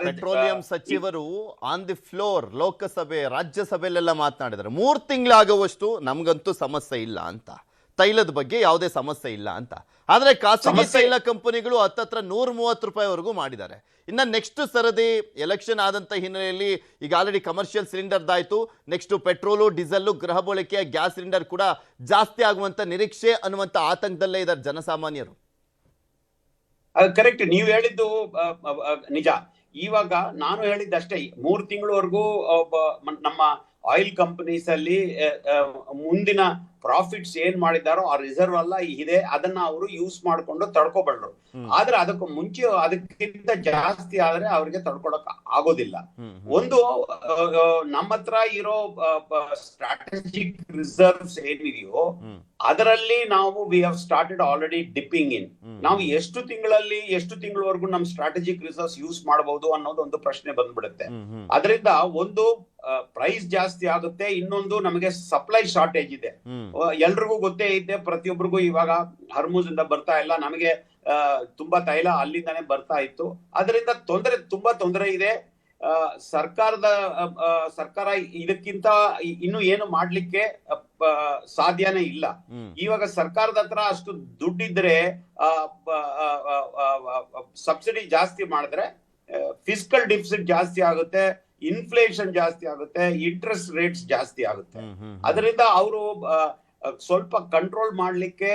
ಪೆಟ್ರೋಲಿಯಂ ಸಚಿವರು ಆನ್ ದಿ ಫ್ಲೋರ್ ಲೋಕಸಭೆ ರಾಜ್ಯಸಭೆಯಲ್ಲೆಲ್ಲ ಮಾತನಾಡಿದ್ದಾರೆ. 3 ತಿಂಗಳಾಗುವಷ್ಟು ನಮ್ಗಂತೂ ಸಮಸ್ಯೆ ಇಲ್ಲ ಅಂತ, ತೈಲದ ಬಗ್ಗೆ ಯಾವುದೇ ಸಮಸ್ಯೆ ಇಲ್ಲ ಅಂತ. ಆದ್ರೆ ಖಾಸಗಿ ತೈಲ ಕಂಪನಿಗಳು ಹತ್ತತ್ರ 130 ರೂಪಾಯಿವರೆಗೂ ಮಾಡಿದ್ದಾರೆ. ಇನ್ನ ನೆಕ್ಸ್ಟ್ ಸರದಿ ಎಲೆಕ್ಷನ್ ಆದಂತ ಹಿನ್ನೆಲೆಯಲ್ಲಿ ಈಗ ಆಲ್ರೆಡಿ ಕಮರ್ಷಿಯಲ್ ಸಿಲಿಂಡರ್ದಾಯ್ತು, ನೆಕ್ಸ್ಟ್ ಪೆಟ್ರೋಲು, ಡೀಸೆಲ್, ಗೃಹ ಬಳಕೆಯ ಗ್ಯಾಸ್ ಸಿಲಿಂಡರ್ ಕೂಡ ಜಾಸ್ತಿ ಆಗುವಂತ ನಿರೀಕ್ಷೆ ಅನ್ನುವಂತ ಆತಂಕದಲ್ಲೇ ಇದ್ದಾರೆ ಜನಸಾಮಾನ್ಯರು. ಕರೆಕ್ಟ್, ನೀವು ಹೇಳಿದ್ದು ನಿಜ. ಇವಾಗ ನಾನು ಹೇಳಿದ್ದಷ್ಟೇ, 3 ತಿಂಗಳವರೆಗೂ ನಮ್ಮ ಆಯಿಲ್ ಕಂಪನೀಸ್ ಅಲ್ಲಿ ಮುಂದಿನ ಪ್ರಾಫಿಟ್ಸ್ ಏನ್ ಮಾಡಿದಾರೋ ಆ ರಿಸರ್ವ್ ಎಲ್ಲ ಇದೆ, ಅದನ್ನ ಅವರು ಯೂಸ್ ಮಾಡ್ಕೊಂಡು ತಡ್ಕೊಬಲ್ರು. ಆದ್ರೆ ಅದಕ್ಕೂ ಮುಂಚೆ ಅದಕ್ಕಿಂತ ಜಾಸ್ತಿ ಆದ್ರೆ ಅವ್ರಿಗೆ ತಡ್ಕೊಳಕ್ ಆಗೋದಿಲ್ಲ. ಒಂದು ನಮ್ಮ ಹತ್ರ ಇರೋ ಸ್ಟ್ರಾಟಜಿಕ್ ರಿಸರ್ವ್ಸ್ ಏನಿದೆಯೋ ಅದರಲ್ಲಿ ನಾವು we have started already dipping in. ನಾವು ಎಷ್ಟು ತಿಂಗಳವರೆಗೂ ನಮ್ ಸ್ಟ್ರಾಟಜಿಕ್ ರಿಸರ್ವ್ಸ್ ಯೂಸ್ ಮಾಡಬಹುದು ಅನ್ನೋದು ಒಂದು ಪ್ರಶ್ನೆ ಬಂದ್ಬಿಡುತ್ತೆ. ಅದರಿಂದ ಒಂದು ಪ್ರೈಸ್ ಜಾಸ್ತಿ ಆಗುತ್ತೆ, ಇನ್ನೊಂದು ನಮಗೆ ಸಪ್ಲೈ ಶಾರ್ಟೇಜ್ ಇದೆ. ಎಲ್ರಿಗೂ ಗೊತ್ತೇ ಇದೆ, ಪ್ರತಿಯೊಬ್ಬರಿಗೂ ಇವಾಗ ಹರ್ಮುಜ್ ಇಂದ ಬರ್ತಾ ಇಲ್ಲ, ನಮಗೆ ತುಂಬಾ ತೈಲ ಅಲ್ಲಿಂದಾನೆ ಬರ್ತಾ ಇತ್ತು. ಅದರಿಂದ ತುಂಬಾ ತೊಂದರೆ ಇದೆ. ಸರ್ಕಾರ ಇದಕ್ಕಿಂತ ಇನ್ನು ಏನು ಮಾಡ್ಲಿಕ್ಕೆ ಸಾಧ್ಯನೇ ಇಲ್ಲ. ಇವಾಗ ಸರ್ಕಾರದ ಹತ್ರ ಅಷ್ಟು ದುಡ್ಡಿದ್ರೆ ಸಬ್ಸಿಡಿ ಜಾಸ್ತಿ ಮಾಡಿದ್ರೆ ಫಿಸ್ಕಲ್ ಡಿಫಿಸಿಟ್ ಜಾಸ್ತಿ ಆಗುತ್ತೆ, ಇನ್ಫ್ಲೇಷನ್ ಜಾಸ್ತಿ ಆಗುತ್ತೆ, ಇಂಟ್ರೆಸ್ಟ್ ರೇಟ್ಸ್ ಜಾಸ್ತಿ ಆಗುತ್ತೆ. ಅದರಿಂದ ಅವರು ಸ್ವಲ್ಪ ಕಂಟ್ರೋಲ್ ಮಾಡ್ಲಿಕ್ಕೆ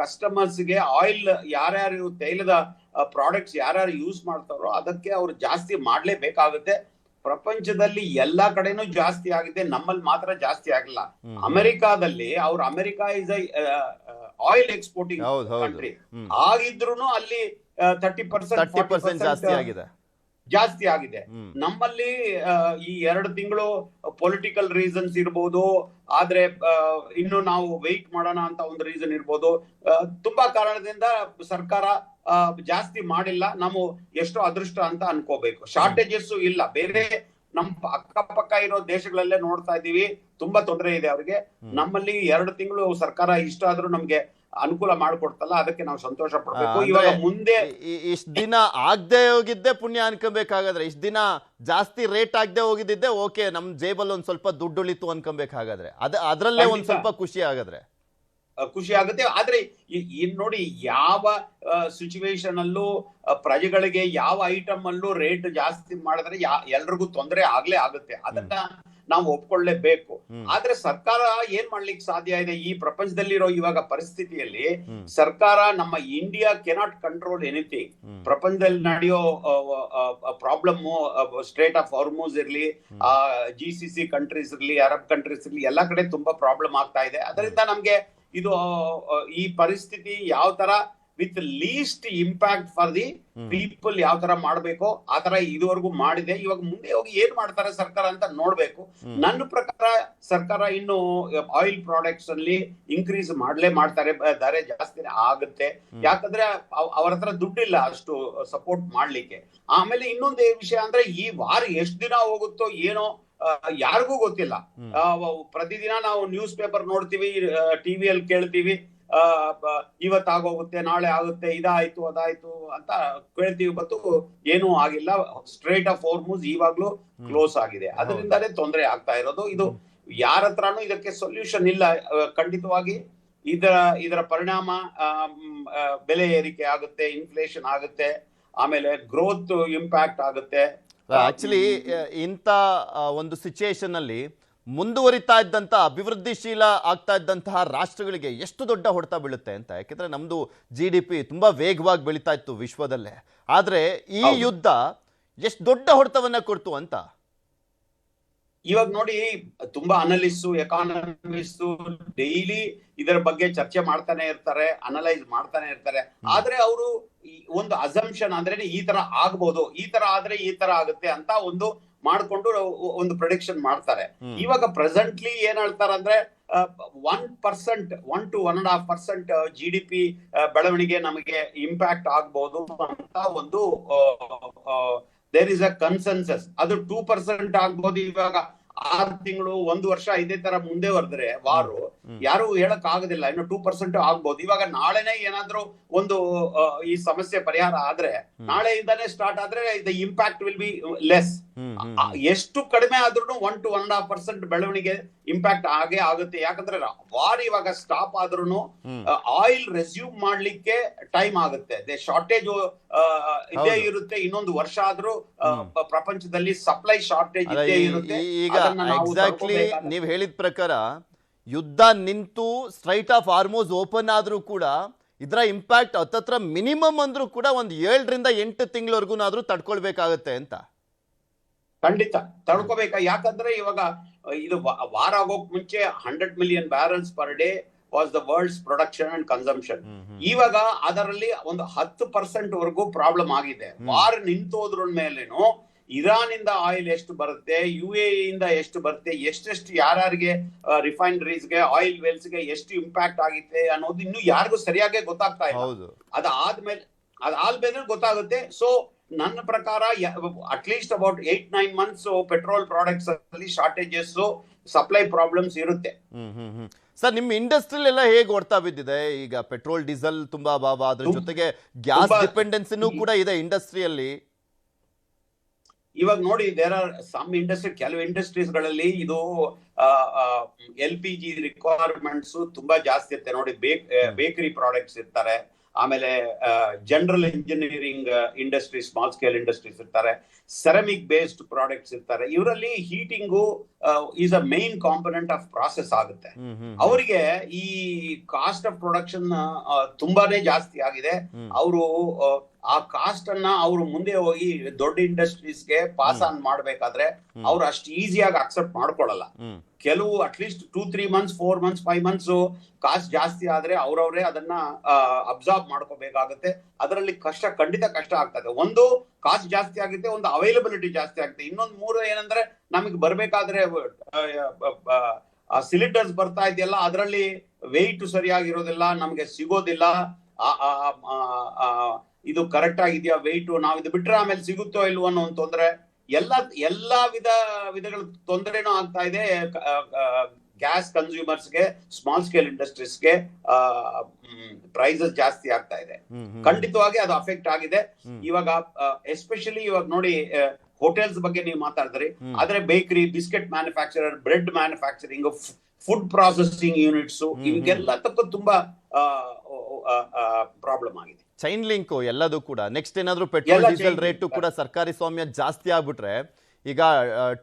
ಕಸ್ಟಮರ್ಸ್ಗೆ ಆಯಿಲ್ ಯಾರ್ಯಾರು ತೈಲದ ಪ್ರಾಡಕ್ಟ್ಸ್ ಯಾರ್ಯಾರು ಯೂಸ್ ಮಾಡ್ತಾರೋ ಅದಕ್ಕೆ ಅವ್ರು ಜಾಸ್ತಿ ಮಾಡ್ಲೇಬೇಕಾಗುತ್ತೆ. ಪ್ರಪಂಚದಲ್ಲಿ ಎಲ್ಲಾ ಕಡೆನೂ ಜಾಸ್ತಿ ಆಗಿದೆ, ನಮ್ಮಲ್ಲಿ ಮಾತ್ರ ಜಾಸ್ತಿ ಆಗಿಲ್ಲ. ಅಮೆರಿಕಾದಲ್ಲಿ America is oil exporting country ಆಗಿದ್ರು ಅಲ್ಲಿ 30% ಜಾಸ್ತಿ ಆಗಿದೆ. ಜಾಸ್ತಿ ಆಗಿದೆ. ನಮ್ಮಲ್ಲಿ ಈ 2 ತಿಂಗಳು ಪೊಲಿಟಿಕಲ್ ರೀಸನ್ಸ್ ಇರ್ಬೋದು, ಆದ್ರೆ ಇನ್ನು ನಾವು ವೆಯ್ಟ್ ಮಾಡೋಣ ಅಂತ ಒಂದು ರೀಸನ್ ಇರ್ಬೋದು. ತುಂಬಾ ಕಾರಣದಿಂದ ಸರ್ಕಾರ ಜಾಸ್ತಿ ಮಾಡಿಲ್ಲ. ನಾವು ಎಷ್ಟೋ ಅದೃಷ್ಟ ಅಂತ ಅನ್ಕೋಬೇಕು. ಶಾರ್ಟೇಜಸ್ ಇಲ್ಲ. ಬೇರೆ ನಮ್ ಅಕ್ಕಪಕ್ಕ ಇರೋ ದೇಶಗಳಲ್ಲೇ ನೋಡ್ತಾ ಇದೀವಿ, ತುಂಬಾ ತೊಂದರೆ ಇದೆ ಅವ್ರಿಗೆ. ನಮ್ಮಲ್ಲಿ 2 ತಿಂಗಳು ಸರ್ಕಾರ ಇಷ್ಟ ಆದ್ರೂ ನಮ್ಗೆ ಅನುಕೂಲ ಮಾಡ್ಕೊಡ್ತಲ್ಲ, ಅದಕ್ಕೆ ನಾವು ಸಂತೋಷ ಪಡ್ಬೇಕು. ಇವಾಗ ಮುಂದೆ ಇಷ್ಟ ದಿನ ಆಗದೆ ಹೋಗಿದ್ದೆ ಪುಣ್ಯ ಅನ್ಕೊಬೇಕಾಗಾದ್ರೆ, ಇಷ್ಟ ದಿನ ಜಾಸ್ತಿ ರೇಟ್ ಆಗದೆ ಹೋಗಿದ್ದೆ ಓಕೆ, ನಮ್ ಜೇಬಲ್ಲಿ ಒಂದ್ ಸ್ವಲ್ಪ ದುಡ್ಡು ಉಳಿತು ಅನ್ಕೊಬೇಕಾಗಾದ್ರೆ ಅದ್ರಲ್ಲೇ ಒಂದ್ ಸ್ವಲ್ಪ ಖುಷಿ ಆಗಾದ್ರೆ ಖುಷಿ ಆಗುತ್ತೆ. ಆದ್ರೆ ನೋಡಿ, ಯಾವ ಸಿಚುವೇಶನ್ ಅಲ್ಲೂ ಪ್ರಜೆಗಳಿಗೆ ಯಾವ ಐಟಮ್ ಅಲ್ಲೂ ರೇಟ್ ಜಾಸ್ತಿ ಮಾಡಿದ್ರೆ ಎಲ್ರಿಗೂ ತೊಂದರೆ ಆಗ್ಲೇ ಆಗುತ್ತೆ. ಅದನ್ನ ನಾವು ಒಪ್ಕೊಳ್ಳೇಬೇಕು. ಆದ್ರೆ ಸರ್ಕಾರ ಏನ್ ಮಾಡ್ಲಿಕ್ಕೆ ಸಾಧ್ಯ ಇದೆ ಈ ಪ್ರಪಂಚದಲ್ಲಿರೋ ಇವಾಗ ಪರಿಸ್ಥಿತಿಯಲ್ಲಿ? ಸರ್ಕಾರ, ನಮ್ಮ ಇಂಡಿಯಾ ಕೆನಾಟ್ ಕಂಟ್ರೋಲ್ ಎನಿಥಿಂಗ್. ಪ್ರಪಂಚದಲ್ಲಿ ನಡೆಯೋ ಪ್ರಾಬ್ಲಮ್, ಸ್ಟ್ರೇಟ್ ಆಫ್ ಹಾರ್ಮೋಸ್ ಇರ್ಲಿ, GCC ಕಂಟ್ರೀಸ್ ಇರ್ಲಿ, ಅರಬ್ ಕಂಟ್ರೀಸ್ ಇರ್ಲಿ, ಎಲ್ಲಾ ಕಡೆ ತುಂಬಾ ಪ್ರಾಬ್ಲಮ್ ಆಗ್ತಾ ಇದೆ. ಅದರಿಂದ ನಮ್ಗೆ ಇದು ಈ ಪರಿಸ್ಥಿತಿ ಯಾವ ತರ with least impact for the people ಯಾವ ತರ ಮಾಡ್ಬೇಕು ಆ ತರ ಇದುವರೆಗೂ ಮಾಡಿದೆ. ಇವಾಗ ಮುಂದೆ ಹೋಗಿ ಏನ್ ಮಾಡ್ತಾರೆ ಸರ್ಕಾರ ಅಂತ ನೋಡ್ಬೇಕು. ನನ್ನ ಪ್ರಕಾರ ಸರ್ಕಾರ ಇನ್ನು ಆಯಿಲ್ ಪ್ರಾಡಕ್ಟ್ಸ್ ಅಲ್ಲಿ ಇನ್ಕ್ರೀಸ್ ಮಾಡ್ತಾರೆ, ದರ ಜಾಸ್ತಿ ಆಗುತ್ತೆ. ಯಾಕಂದ್ರೆ ಅವ್ರ ಹತ್ರ ದುಡ್ಡಿಲ್ಲ ಅಷ್ಟು ಸಪೋರ್ಟ್ ಮಾಡ್ಲಿಕ್ಕೆ. ಆಮೇಲೆ ಇನ್ನೊಂದು ವಿಷಯ ಅಂದ್ರೆ, ಈ ವಾರ ಎಷ್ಟು ದಿನ ಹೋಗುತ್ತೋ ಏನೋ ಯಾರಿಗೂ ಗೊತ್ತಿಲ್ಲ. ಪ್ರತಿದಿನ ನಾವು ನ್ಯೂಸ್ ಪೇಪರ್ ನೋಡ್ತೀವಿ, ಟಿವಿಯಲ್ಲಿ ಕೇಳ್ತೀವಿ, ಇವತ್ತಾಗೋಗುತ್ತೆ, ನಾಳೆ ಆಗುತ್ತೆ, ಇದಾಯ್ತು ಅದಾಯ್ತು ಅಂತ ಕೇಳ್ತೀವಿ, ಮತ್ತು ಏನೂ ಆಗಿಲ್ಲ. ಸ್ಟ್ರೇಟ್ ಆಫ್ ಹಾರ್ಮುಜ್ ಇವಾಗ್ಲೂ ಕ್ಲೋಸ್ ಆಗಿದೆ. ಅದರಿಂದಾನೇ ತೊಂದರೆ ಆಗ್ತಾ ಇರೋದು. ಇದು ಯಾರ ಹತ್ರನೂ ಇದಕ್ಕೆ ಸೊಲ್ಯೂಷನ್ ಇಲ್ಲ. ಖಂಡಿತವಾಗಿ ಇದರ ಪರಿಣಾಮ ಬೆಲೆ ಏರಿಕೆ ಆಗುತ್ತೆ, ಇನ್ಫ್ಲೇಷನ್ ಆಗುತ್ತೆ, ಆಮೇಲೆ ಗ್ರೋತ್ ಇಂಪ್ಯಾಕ್ಟ್ ಆಗುತ್ತೆ. ಆಕ್ಚುಲಿ ಇಂಥ ಒಂದು ಸಿಚುಯೇಷನ್ ಅಲ್ಲಿ ಮುಂದುವರಿತಾ ಇದ್ದಂಥ ಅಭಿವೃದ್ಧಿಶೀಲ ಆಗ್ತಾ ಇದ್ದಂತಹ ರಾಷ್ಟ್ರಗಳಿಗೆ ಎಷ್ಟು ದೊಡ್ಡ ಹೊಡೆತ ಬೀಳುತ್ತೆ ಅಂತ. ಯಾಕೆಂದ್ರೆ ನಮ್ದು GDP ತುಂಬಾ ವೇಗವಾಗಿ ಬೆಳೀತಾ ಇತ್ತು ವಿಶ್ವದಲ್ಲೇ, ಆದ್ರೆ ಈ ಯುದ್ಧ ಎಷ್ಟು ದೊಡ್ಡ ಹೊಡೆತವನ್ನ ಕೊಡ್ತು ಅಂತ. ಇವಾಗ ನೋಡಿ, ತುಂಬಾ ಅನಲಿಸ್ಟು, ಎಕಾನಮಿಸ್ಟು ಡೈಲಿ ಇದರ ಬಗ್ಗೆ ಚರ್ಚೆ ಮಾಡ್ತಾನೆ ಇರ್ತಾರೆ, ಅನಲೈಸ್ ಮಾಡ್ತಾನೆ ಇರ್ತಾರೆ. ಆದ್ರೆ ಅವರು ಒಂದು ಅಸಂಪ್ಷನ್ ಅಂದ್ರೆ ಈ ತರ ಆಗ್ಬೋದು, ಈ ತರ ಆದ್ರೆ ಈ ತರ ಆಗುತ್ತೆ ಅಂತ ಒಂದು ಮಾಡ್ಕೊಂಡು ಒಂದು ಪ್ರೆಡಿಕ್ಷನ್ ಮಾಡ್ತಾರೆ. ಇವಾಗ ಪ್ರೆಸೆಂಟ್ಲಿ ಏನ್ ಹೇಳ್ತಾರಂದ್ರೆ 1% 1 to 1.5% GDP ಬೆಳವಣಿಗೆ ನಮಗೆ ಇಂಪ್ಯಾಕ್ಟ್ ಆಗ್ಬಹುದು ಅಂತ ಒಂದು ದೇರ್ ಇಸ್ ಅ ಕನ್ಸೆನ್ಸಸ್. ಅದು 2% ಆಗ್ಬೋದು. ಇವಾಗ 6 ತಿಂಗಳು 1 ವರ್ಷ ಇದೇ ತರ ಮುಂದೆ ಹೊರದ್ರೆ ವಾರು ಯಾರು ಹೇಳಕ್ ಆಗೋದಿಲ್ಲ. ಇನ್ನು 2% ಆಗ್ಬೋದು. ಇವಾಗ ನಾಳೆನೆ ಏನಾದ್ರೂ ಒಂದು ಈ ಸಮಸ್ಯೆ ಪರಿಹಾರ ಆದ್ರೆ, ನಾಳೆಯಿಂದಾನೇ ಸ್ಟಾರ್ಟ್ ಆದ್ರೆ the impact will be less. ಎಷ್ಟು ಕಡಿಮೆ ಆದ್ರೂ 1 to 1.5% ಬೆಳವಣಿಗೆ ಇಂಪ್ಯಾಕ್ಟ್ ಆಗೇ ಆಗುತ್ತೆ. ಯಾಕಂದ್ರೆ ವಾರ್ ಇವಾಗ ಸ್ಟಾಪ್ ಆದ್ರೂ ಆಯಿಲ್ ರೆಸ್ಯೂಮ್ ಮಾಡ್ಲಿಕ್ಕೆ ಟೈಮ್ ಆಗುತ್ತೆ. ಶಾರ್ಟೇಜ್ ಇದೇ ಇರುತ್ತೆ. ಇನ್ನೊಂದು ವರ್ಷ ಆದ್ರೂ ಪ್ರಪಂಚದಲ್ಲಿ ಸಪ್ಲೈ ಶಾರ್ಟೇಜ್ ಇದ್ದೇ ಇರುತ್ತೆ. ಈಗ ಎಕ್ಸಾಕ್ಟ್ಲಿ ನೀವ್ ಹೇಳಿದ ಪ್ರಕಾರ ಯುದ್ಧ ನಿಂತು ಸ್ಟ್ರೈಟ್ ಆಫ್ ಹಾರ್ಮೋಸ್ ಓಪನ್ ಆದ್ರೂ ಕೂಡ ಇದರ ಇಂಪ್ಯಾಕ್ಟ್ ಹತ್ತತ್ರ ಮಿನಿಮಮ್ ಅಂದ್ರೂ ಕೂಡ ಒಂದು 7 ರಿಂದ 8 ತಿಂಗಳವರೆಗೂ ತಡ್ಕೊಳ್ಬೇಕಾಗತ್ತೆ ಅಂತ. ಖಂಡಿತ ತಡ್ಕೋಬೇಕಾ. ಯಾಕಂದ್ರೆ ಇವಾಗ ಇದು ವಾರ ಆಗೋಕ್ ಮುಂಚೆ 100 million barrels per day was the world's production and consumption. ಇವಾಗ ಅದರಲ್ಲಿ ಒಂದು 10% ವರೆಗೂ ಪ್ರಾಬ್ಲಮ್ ಆಗಿದೆ. ವಾರ್ ನಿಂತೋದ್ರ ಮೇಲೇನು ಇರಾನ್ ಇಂದ ಆಯಿಲ್ ಎಷ್ಟು ಬರುತ್ತೆ, UAE ಇಂದ ಎಷ್ಟು ಬರುತ್ತೆ, ಎಷ್ಟೆಷ್ಟು ಯಾರ್ಯಾರಿಗೆ ರಿಫೈನರೀಸ್ಗೆ, ಆಯಿಲ್ ವೆಲ್ಸ್ಗೆ ಎಷ್ಟು ಇಂಪ್ಯಾಕ್ಟ್ ಆಗಿದೆ ಅನ್ನೋದು ಇನ್ನು ಯಾರಿಗೂ ಸರಿಯಾಗಿ ಗೊತ್ತಾಗ್ತಾ ಇಲ್ಲ. ಅದಾದ್ಮೇಲೆ ಗೊತ್ತಾಗುತ್ತೆ. ಸೊ ನನ್ನ ಪ್ರಕಾರ at least about 8-9 months petrol products ಅಲ್ಲಿ ಶಾರ್ಟೇಜಸ್, ಸಪ್ಲೈ ಪ್ರಾಬ್ಲಮ್ಸ್ ಇರುತ್ತೆ. ಸರ್, ನಿಮ್ಮ ಇಂಡಸ್ಟ್ರಿಲ್ ಎಲ್ಲ ಹೇಗೆ ಹೊಡ್ತಾ ಬಿದ್ದಿದೆ? ಈಗ ಪೆಟ್ರೋಲ್ ಡೀಸೆಲ್ ತುಂಬಾ ಅಭಾವ, ಅದ್ರ ಜೊತೆಗೆ ಗ್ಯಾಸ್ ಡಿಪೆಂಡೆನ್ಸಿನೂ ಕೂಡ ಇದೆ ಇಂಡಸ್ಟ್ರಿಯಲ್ಲಿ. ಇವಾಗ ನೋಡಿ, ದೇರ್ ಆರ್ ಸಮ್ ಇಂಡಸ್ಟ್ರಿ, ಕೆಲವು ಇಂಡಸ್ಟ್ರೀಸ್ ಗಳಲ್ಲಿ ಇದು LPG ರಿಕ್ವೈರ್ಮೆಂಟ್ಸ್ ತುಂಬಾ ಜಾಸ್ತಿ ಇರುತ್ತೆ. ನೋಡಿ, ಬೇಕರಿ ಪ್ರಾಡಕ್ಟ್ಸ್ ಇರ್ತಾರೆ, ಆಮೇಲೆ general engineering industry, small scale industries ಇರ್ತಾರೆ, ಸೆರಾಮಿಕ್ ಬೇಸ್ಡ್ ಪ್ರಾಡಕ್ಟ್ಸ್ ಇರ್ತಾರೆ. ಇವರಲ್ಲಿ heating is a main component of process ಆಗುತ್ತೆ. ಅವರಿಗೆ ಈ ಕಾಸ್ಟ್ ಆಫ್ ಪ್ರೊಡಕ್ಷನ್ ತುಂಬಾನೇ ಜಾಸ್ತಿ ಆಗಿದೆ. ಅವರು ಆ ಕಾಸ್ಟ್ ಅನ್ನ ಅವರು ಮುಂದೆ ಹೋಗಿ ದೊಡ್ಡ ಇಂಡಸ್ಟ್ರೀಸ್ಗೆ ಪಾಸ್ ಆನ್ ಮಾಡ್ಬೇಕಾದ್ರೆ ಅವ್ರು ಅಷ್ಟು ಈಸಿಯಾಗಿ ಅಕ್ಸೆಪ್ಟ್ ಮಾಡ್ಕೊಳಲ್ಲ. ಕೆಲವು at least 2-3 months 4 months 5 months cost ಜಾಸ್ತಿ ಆದ್ರೆ ಅವ್ರವ್ರೇ ಅದನ್ನ ಅಬ್ಸಾರ್ಬ್ ಮಾಡ್ಕೋಬೇಕಾಗುತ್ತೆ. ಅದರಲ್ಲಿ ಖಂಡಿತ ಕಷ್ಟ ಆಗ್ತದೆ. ಒಂದು ಕಾಸ್ಟ್ ಜಾಸ್ತಿ ಆಗುತ್ತೆ, ಒಂದು ಅವೈಲಬಿಲಿಟಿ ಜಾಸ್ತಿ ಆಗುತ್ತೆ. ಇನ್ನೊಂದು ಮೂರು ಏನಂದ್ರೆ ನಮಗೆ ಬರ್ಬೇಕಾದ್ರೆ ಸಿಲಿಂಡರ್ಸ್ ಬರ್ತಾ ಇದೆಯಲ್ಲ, ಅದರಲ್ಲಿ ವೆಯ್ಟ್ ಸರಿಯಾಗಿರೋದಿಲ್ಲ, ನಮ್ಗೆ ಸಿಗೋದಿಲ್ಲ. ಇದು ಕರೆಕ್ಟ್ ಆಗಿದೆಯಾ ವೆಯ್ಟ್, ನಾವ್ ಇದು ಬಿಟ್ರೆ ಆಮೇಲೆ ಸಿಗುತ್ತೋ ಇಲ್ವೋ ಅನ್ನೋ ಒಂದು ತೊಂದರೆ. ಎಲ್ಲಾ ವಿಧಗಳ ತೊಂದರೆನೂ ಆಗ್ತಾ ಇದೆ ಗ್ಯಾಸ್ ಕನ್ಸ್ಯೂಮರ್ಸ್ಗೆ, ಸ್ಮಾಲ್ ಸ್ಕೇಲ್ ಇಂಡಸ್ಟ್ರೀಸ್ಗೆ. ಪ್ರೈಸಸ್ ಜಾಸ್ತಿ ಆಗ್ತಾ ಇದೆ, ಖಂಡಿತವಾಗಿ ಅದು ಅಫೆಕ್ಟ್ ಆಗಿದೆ. ಇವಾಗ ಎಸ್ಪೆಷಲಿ ಇವಾಗ ನೋಡಿ, ಹೋಟೆಲ್ಸ್ ಬಗ್ಗೆ ನೀವು ಮಾತಾಡಿದ್ರಿ, ಆದ್ರೆ bakery, biscuit manufacturer, bread manufacturing, food processing units, ಇವೆಲ್ಲದಕ್ಕೂ ತುಂಬಾ ಪ್ರಾಬ್ಲಮ್ ಆಗಿದೆ. ಚೈನ್ ಲಿಂಕ್ ಎಲ್ಲದೂ ಕೂಡ. ನೆಕ್ಸ್ಟ್ ಏನಾದ್ರು ಪೆಟ್ರೋಲ್ ಡೀಸೆಲ್ ರೇಟು ಕೂಡ ಸರ್ಕಾರಿ ಸ್ವಾಮ್ಯ ಜಾಸ್ತಿ ಆಗ್ಬಿಟ್ರೆ, ಈಗ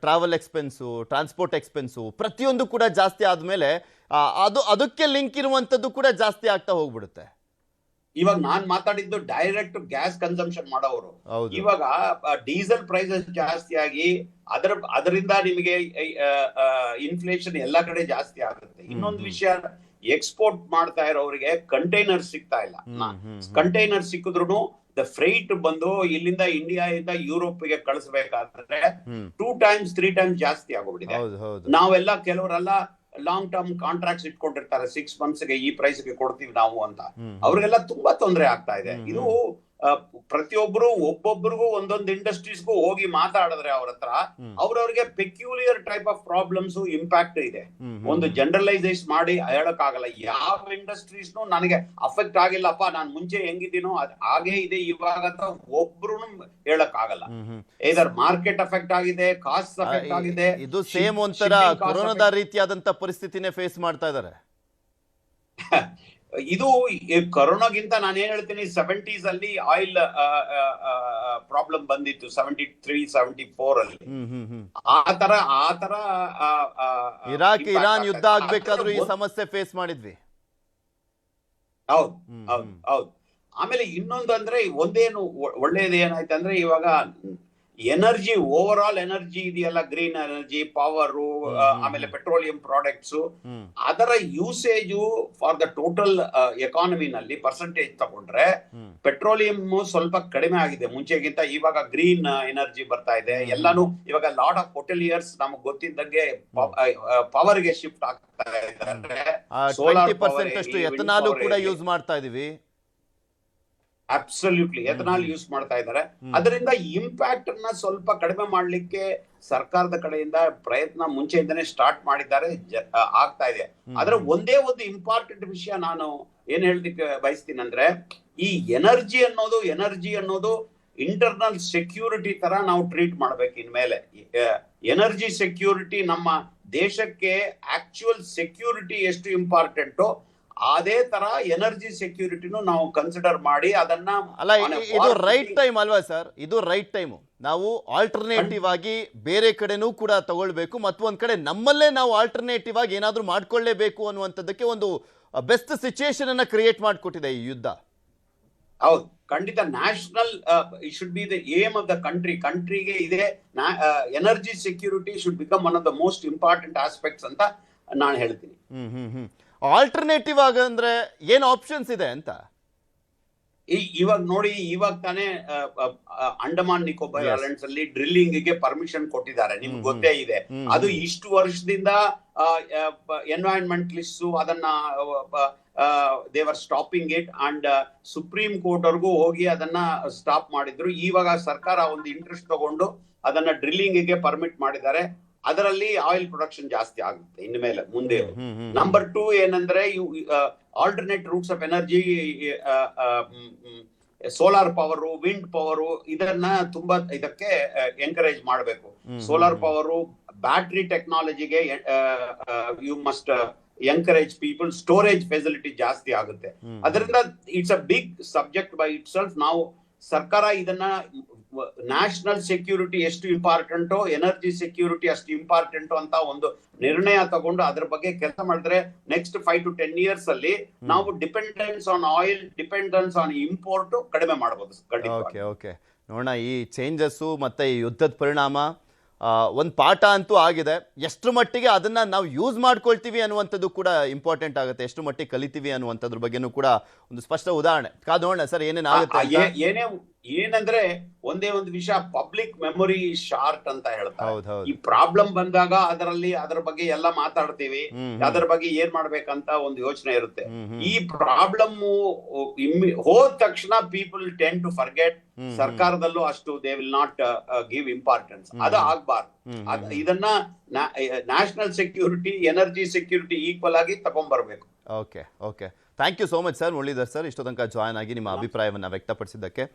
ಟ್ರಾವೆಲ್ ಎಕ್ಸ್ಪೆನ್ಸು, ಟ್ರಾನ್ಸ್ಪೋರ್ಟ್ ಎಕ್ಸ್ಪೆನ್ಸು, ಪ್ರತಿಯೊಂದು ಕೂಡ ಜಾಸ್ತಿ ಆದ್ಮೇಲೆ ಅದಕ್ಕೆ ಲಿಂಕ್ ಇರುವಂತದ್ದು ಕೂಡ ಜಾಸ್ತಿ ಆಗ್ತಾ ಹೋಗ್ಬಿಡುತ್ತೆ. ಇವಾಗ ನಾನ್ ಮಾತಾಡಿದ್ದು ಡೈರೆಕ್ಟ್ ಗ್ಯಾಸ್ ಕನ್ಸಂಪ್ಷನ್ ಮಾಡೋರು. ಇವಾಗ ಡೀಸೆಲ್ ಪ್ರೈಸಸ್ ಜಾಸ್ತಿ ಆಗಿ ಅದರಿಂದ ನಿಮಗೆ ಇನ್ಫ್ಲೇಷನ್ ಎಲ್ಲಾ ಕಡೆ ಜಾಸ್ತಿ ಆಗುತ್ತೆ. ಇನ್ನೊಂದು ವಿಷಯ, ಎಕ್ಸ್ಪೋರ್ಟ್ ಮಾಡ್ತಾ ಇರೋರಿಗೆ ಕಂಟೈನರ್ ಸಿಗ್ತಾ ಇಲ್ಲ. ಕಂಟೈನರ್ ಸಿಕ್ಕಿದ್ರು ದ ಫ್ರೈಟ್ ಬಂದು ಇಲ್ಲಿಂದ ಇಂಡಿಯಾದಿಂದ ಯುರೋಪ್ಗೆ ಕಳಿಸಬೇಕಾದ್ರೆ 2 times 3 times ಜಾಸ್ತಿ ಆಗೋಗ್ಬಿಟ್ಟಿದೆ. ನಾವೆಲ್ಲ ಕೆಲವರೆಲ್ಲ ಲಾಂಗ್ ಟರ್ಮ್ ಕಾಂಟ್ರಾಕ್ಟ್ಸ್ ಇಟ್ಕೊಂಡಿರ್ತಾರೆ, 6 monthsಗೆ ಈ ಪ್ರೈಸ್ಗೆ ಕೊಡ್ತೀವಿ ನಾವು ಅಂತ. ಅವ್ರಿಗೆಲ್ಲ ತುಂಬಾ ತೊಂದರೆ ಆಗ್ತಾ ಇದೆ. ಇದು ಪ್ರತಿಯೊಬ್ಬರು ಒಬ್ಬೊಬ್ಬರಿಗೂ ಒಂದೊಂದು ಇಂಡಸ್ಟ್ರೀಸ್ಗೂ ಹೋಗಿ ಮಾತಾಡಿದ್ರೆ ಅವ್ರ ಹತ್ರ ಅವ್ರವ್ರಿಗೆ peculiar type of problems impact ಇದೆ. ಒಂದು ಜನರಲೈಸೇಷನ್ ಮಾಡಿ ಹೇಳಕ್ಕಾಗಲ್ಲ. ಯಾವ ಇಂಡಸ್ಟ್ರೀಸ್ನು ನನಗೆ ಅಫೆಕ್ಟ್ ಆಗಿಲ್ಲಪ್ಪ, ನಾನ್ ಮುಂಚೆ ಹೆಂಗಿದ್ದೀನೋ ಹಾಗೇ ಇದೆ ಇವಾಗ ಅಂತ ಒಬ್ರು ಹೇಳಕ್ಕಾಗಲ್ಲ. ಇದರ್ ಮಾರ್ಕೆಟ್ ಅಫೆಕ್ಟ್ ಆಗಿದೆ, ಕಾಸ್ಟ್ ಅಫೆಕ್ಟ್ ಆಗಿದೆ. ಇದು ಸೇಮ್ ಒಂಥರ ಕೊರೋನಾದ ರೀತಿಯಾದಂತ ಪರಿಸ್ಥಿತಿನೇ ಫೇಸ್ ಮಾಡ್ತಾ ಇದ್ದಾರೆ. ಇದು ಕೊರೋನಾಗಿಂತ ನಾನು ಏನ್ ಹೇಳ್ತೀನಿ, 70s ಅಲ್ಲಿ ಆಯಿಲ್ ಪ್ರಾಬ್ಲಮ್ ಬಂದಿತ್ತು, 73-74 ಅಲ್ಲಿ. ಆ ತರ ಇರಾಕ್ ಇರಾನ್ ಯುದ್ಧ ಆಗ್ಬೇಕಾದ್ರೂ ಈ ಸಮಸ್ಯೆ ಫೇಸ್ ಮಾಡಿದ್ವಿ. ಹೌದು. ಆಮೇಲೆ ಇನ್ನೊಂದು ಅಂದ್ರೆ ಒಂದೇನು ಒಳ್ಳೇದು ಏನಾಯ್ತು ಅಂದ್ರೆ, ಇವಾಗ ಎನರ್ಜಿ, ಓವರ್ ಆಲ್ ಎನರ್ಜಿ ಇದೆಯಲ್ಲ, ಗ್ರೀನ್ ಎನರ್ಜಿ, ಪವರ್, ಆಮೇಲೆ ಪೆಟ್ರೋಲಿಯಂ ಪ್ರಾಡಕ್ಟ್ಸ್, ಅದರ ಯೂಸೇಜು ಫಾರ್ ದ ಟೋಟಲ್ ಎಕಾನಮಿನಲ್ಲಿ ಪರ್ಸೆಂಟೇಜ್ ತಗೊಂಡ್ರೆ ಪೆಟ್ರೋಲಿಯಂ ಸ್ವಲ್ಪ ಕಡಿಮೆ ಆಗಿದೆ ಮುಂಚೆಗಿಂತ. ಇವಾಗ ಗ್ರೀನ್ ಎನರ್ಜಿ ಬರ್ತಾ ಇದೆ. ಎಲ್ಲಾನು ಇವಾಗ ಲಾಟ್ ಆಫ್ ಹೋಟೆಲಿಯರ್ಸ್ ನಮಗ್ ಗೊತ್ತಿದ್ದಂಗೆ ಪವರ್ಗೆ ಶಿಫ್ಟ್ ಆಗ್ತಾ ಇದ್ದಾರೆ. 20% ಅಷ್ಟು ಎಥನಾಲ್ ಕೂಡ ಯೂಸ್ ಮಾಡ್ತಾ ಇದೀವಿ. ಅಬ್ಸಲ್ಯೂಟ್ಲಿ ಎಥನಾಲ್ ಯೂಸ್ ಮಾಡ್ತಾ ಇದ್ದಾರೆ. ಅದರಿಂದ ಇಂಪ್ಯಾಕ್ಟ್ ಅನ್ನ ಸ್ವಲ್ಪ ಕಡಿಮೆ ಮಾಡ್ಲಿಕ್ಕೆ ಸರ್ಕಾರದ ಕಡೆಯಿಂದ ಪ್ರಯತ್ನ ಮುಂಚೆಯಿಂದನೇ ಸ್ಟಾರ್ಟ್ ಮಾಡಿದ್ದಾರೆ, ಆಗ್ತಾ ಇದೆ. ಆದ್ರೆ ಒಂದೇ ಒಂದು ಇಂಪಾರ್ಟೆಂಟ್ ವಿಷಯ ನಾನು ಏನ್ ಹೇಳಲಿಕ್ಕೆ ಬಯಸ್ತೀನಿ ಅಂದ್ರೆ, ಈ ಎನರ್ಜಿ ಅನ್ನೋದು ಇಂಟರ್ನಲ್ ಸೆಕ್ಯೂರಿಟಿ ತರ ನಾವು ಟ್ರೀಟ್ ಮಾಡ್ಬೇಕು ಇನ್ಮೇಲೆ. ಎನರ್ಜಿ ಸೆಕ್ಯೂರಿಟಿ ನಮ್ಮ ದೇಶಕ್ಕೆ ಆಕ್ಚುಯಲ್ ಸೆಕ್ಯೂರಿಟಿ ಎಷ್ಟು ಇಂಪಾರ್ಟೆಂಟೋ ಅದೇ ತರ ಎನರ್ಜಿ ಸೆಕ್ಯೂರಿಟಿನೂ ನಾವು ಕನ್ಸಿಡರ್ ಮಾಡಿ ಅದನ್ನ. ಅಲ್ಲ, ಇದು ರೈಟ್ ಟೈಮ್ ಅಲ್ವಾ ಸರ್? ಇದು ರೈಟ್ ಟೈಮ್. ನಾವು ಆಲ್ಟರ್ನೇಟಿವ್ ಆಗಿ ಬೇರೆ ಕಡೆನೂ ಕೂಡ ತಗೊಳ್ಬೇಕು, ಮತ್ತು ಒಂದ್ ಕಡೆ ನಮ್ಮಲ್ಲೇ ನಾವು ಆಲ್ಟರ್ನೇಟಿವ್ ಆಗಿ ಏನಾದ್ರೂ ಮಾಡ್ಕೊಳ್ಳೇಬೇಕು ಅನ್ನುವಂಥದ್ದಕ್ಕೆ ಒಂದು ಬೆಸ್ಟ್ ಸಿಚುಯೇಷನ್ ಅನ್ನ ಕ್ರಿಯೇಟ್ ಮಾಡಿಕೊಟ್ಟಿದೆ ಈ ಯುದ್ಧ. ಹೌದು, ಖಂಡಿತ. National should be the aim of the ಕಂಟ್ರಿಗೆ ಇದೆ. Energy security should become one of the most important aspects ಅಂತ ನಾನು ಹೇಳ್ತೀನಿ. ಆಲ್ಟರ್ನೇಟಿವ್ ಆಗಂದ್ರೆ ಏನ್ ಆಪ್ಷನ್ಸ್ ಇದೆ ಅಂತ? ಇವಾಗ ನೋಡಿ, ಇವಾಗ ತಾನೇ ಅಂಡಮಾನ್ ನಿಕೋಬಾರ್ ಐಲ್ಯಾಂಡ್ಸ್ ಅಲ್ಲಿ ಡ್ರಿಲ್ಲಿಂಗ್ ಗೆ ಪರ್ಮಿಷನ್ ಕೊಟ್ಟಿದ್ದಾರೆ, ನಿಮ್ಗೆ ಗೊತ್ತೇ ಇದೆ. ಅದು ಇಷ್ಟು ವರ್ಷದಿಂದ ಎನ್ವೈರನ್ಮೆಂಟಲಿಸ್ಟ್ ಅದನ್ನ they were stopping it, and Supreme Court ವರ್ಗೂ ಹೋಗಿ ಅದನ್ನ ಸ್ಟಾಪ್ ಮಾಡಿದ್ರು. ಇವಾಗ ಸರ್ಕಾರ ಒಂದು ಇಂಟ್ರೆಸ್ಟ್ ತಗೊಂಡು ಅದನ್ನ ಡ್ರಿಲ್ಲಿಂಗ್ ಗೆ ಪರ್ಮಿಟ್ ಮಾಡಿದ್ದಾರೆ. ಅದರಲ್ಲಿ ಆಯಿಲ್ ಪ್ರೊಡಕ್ಷನ್ ಜಾಸ್ತಿ ಆಗುತ್ತೆ ಇನ್ನು ಮೇಲೆ ಮುಂದೆ. ನಂಬರ್ 2 ಏನಂದ್ರೆ, alternate routes of energy, solar power, wind power, ಇದನ್ನ ತುಂಬಾ ಇದಕ್ಕೆ ಎಂಕರೇಜ್ ಮಾಡಬೇಕು. ಸೋಲಾರ್ ಪವರ್, ಬ್ಯಾಟ್ರಿ ಟೆಕ್ನಾಲಜಿಗೆ you must encourage people. Storage facility ಜಾಸ್ತಿ ಆಗುತ್ತೆ. ಅದರಿಂದ it's a big subject by itself. ನಾವು ಸರ್ಕಾರ ಇದನ್ನ ನ್ಯಾಷನಲ್ ಸೆಕ್ಯೂರಿಟಿ ಎಷ್ಟು ಇಂಪಾರ್ಟೆಂಟೋ ಎನರ್ಜಿ ಸೆಕ್ಯೂರಿಟಿ ಅಷ್ಟು ಇಂಪಾರ್ಟೆಂಟು ಅಂತ ಒಂದು ನಿರ್ಣಯ ತಗೊಂಡು ಅದ್ರ ಬಗ್ಗೆ ಕೆಲಸ ಮಾಡಿದ್ರೆ ನೆಕ್ಸ್ಟ್ 5 to 10 years ಅಲ್ಲಿ ನಾವು dependence on oil, dependence on import ಕಡಿಮೆ ಮಾಡಬಹುದು. ಓಕೆ ನೋಡೋಣ. ಈ ಚೇಂಜಸ್ಸು ಮತ್ತೆ ಈ ಯುದ್ಧದ ಪರಿಣಾಮ ಒಂದು ಪಾಠ ಅಂತೂ ಆಗಿದೆ. ಎಷ್ಟು ಮಟ್ಟಿಗೆ ಅದನ್ನ ನಾವು ಯೂಸ್ ಮಾಡ್ಕೊಳ್ತೀವಿ ಅನ್ನುವಂಥದ್ದು ಕೂಡ ಇಂಪಾರ್ಟೆಂಟ್ ಆಗುತ್ತೆ. ಎಷ್ಟು ಮಟ್ಟಿಗೆ ಕಲಿತೀವಿ ಅನ್ನುವಂಥದ್ರ ಬಗ್ಗೆನೂ ಕೂಡ ಒಂದು ಸ್ಪಷ್ಟ ಉದಾಹರಣೆ ಕಾದು ನೋಡೋಣ ಸರ್ ಏನೇನಾಗುತ್ತೆ. ಏನಂದ್ರೆ ಒಂದೇ ಒಂದು ವಿಷಯ, ಪಬ್ಲಿಕ್ ಮೆಮೊರಿ ಶಾರ್ಟ್ ಅಂತ ಹೇಳ್ತಾರೆ. ಈ ಪ್ರಾಬ್ಲಮ್ ಬಂದಾಗ ಅದರ ಬಗ್ಗೆ ಎಲ್ಲ ಮಾತಾಡ್ತೀವಿ, ಅದರ ಬಗ್ಗೆ ಏನ್ ಮಾಡ್ಬೇಕಂತ ಒಂದು ಯೋಚನೆ ಇರುತ್ತೆ. ಈ ಪ್ರಾಬ್ಲಮ್ ಹೋದ ತಕ್ಷಣ ಪೀಪಲ್ ಟೆಂಡ್ ಟು ಫರ್ಗೆಟ್. ಸರ್ಕಾರದಲ್ಲೂ ಅಷ್ಟು they will not give importance. ಅದು ಆಗ್ಬಾರ್ದು. ಇದನ್ನ national security, energy security equal ಆಗಿ ತಗೊಂಡ್ಬರ್ಬೇಕು. Okay thank you so much sir. Muralidhar sir, ಇಷ್ಟು ತನಕ ಜಾಯ್ನ್ ಆಗಿ ನಿಮ್ಮ ಅಭಿಪ್ರಾಯವನ್ನ ವ್ಯಕ್ತಪಡಿಸಿದ್ದಕ್ಕೆ.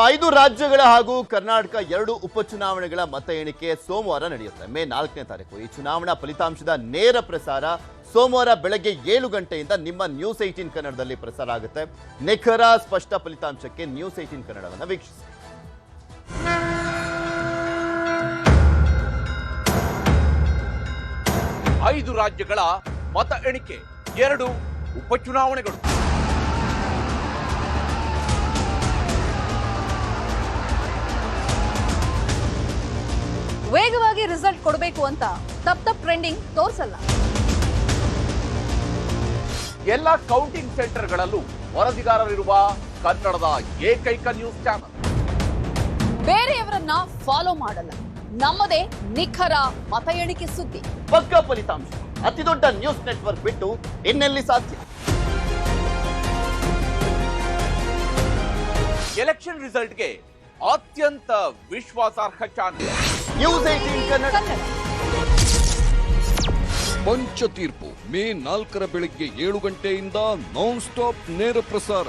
5 ರಾಜ್ಯಗಳ ಹಾಗೂ ಕರ್ನಾಟಕ 2 ಉಪಚುನಾವಣೆಗಳ ಮತ ಎಣಿಕೆ ಸೋಮವಾರ ನಡೆಯುತ್ತೆ. ಮೇ 4ನೇ ತಾರೀಕು ಈ ಚುನಾವಣಾ ಫಲಿತಾಂಶದ ನೇರ ಪ್ರಸಾರ ಸೋಮವಾರ ಬೆಳಗ್ಗೆ 7 ಗಂಟೆಯಿಂದ ನಿಮ್ಮ ನ್ಯೂಸ್ 18 ಕನ್ನಡದಲ್ಲಿ ಪ್ರಸಾರ ಆಗುತ್ತೆ. ನಿಖರ ಸ್ಪಷ್ಟ ಫಲಿತಾಂಶಕ್ಕೆ ನ್ಯೂಸ್ 18 ಕನ್ನಡವನ್ನು ವೀಕ್ಷಿಸಿ. 5 ರಾಜ್ಯಗಳ ಮತ ಎಣಿಕೆ, 2 ಉಪಚುನಾವಣೆಗಳು. ವೇಗವಾಗಿ ರಿಸಲ್ಟ್ ಕೊಡಬೇಕು ಅಂತ ತಪ್ಪ ಟ್ರೆಂಡಿಂಗ್ ತೋರಿಸಲ್ಲ. ಎಲ್ಲ ಕೌಂಟಿಂಗ್ ಸೆಂಟರ್ಗಳಲ್ಲೂ ವರದಿಗಾರರಿರುವ ಕನ್ನಡದ ಏಕೈಕ ನ್ಯೂಸ್ ಚಾನಲ್. ಬೇರೆಯವರನ್ನ ಫಾಲೋ ಮಾಡಲ್ಲ, ನಮ್ಮದೇ ನಿಖರ ಮತ ಎಣಿಕೆ ಸುದ್ದಿ. ಪಕ್ಕ ಫಲಿತಾಂಶ ಅತಿ ದೊಡ್ಡ ನ್ಯೂಸ್ ನೆಟ್ವರ್ಕ್ ಬಿಟ್ಟು ಇನ್ನೆಲ್ಲಿ ಸಾಧ್ಯ. ಎಲೆಕ್ಷನ್ ರಿಸಲ್ಟ್ಗೆ ಅತ್ಯಂತ ವಿಶ್ವಾಸಾರ್ಹ ಚಾನಲ್ ನ್ಯೂಸ್ 18 ಕನ್ನಡ. ಪಂಚ ತೀರ್ಪು ಮೇ 4 ಬೆಳಗ್ಗೆ 7 ಗಂಟೆಯಿಂದ ನಾನ್ ಸ್ಟಾಪ್ ನೇರ ಪ್ರಸಾರ.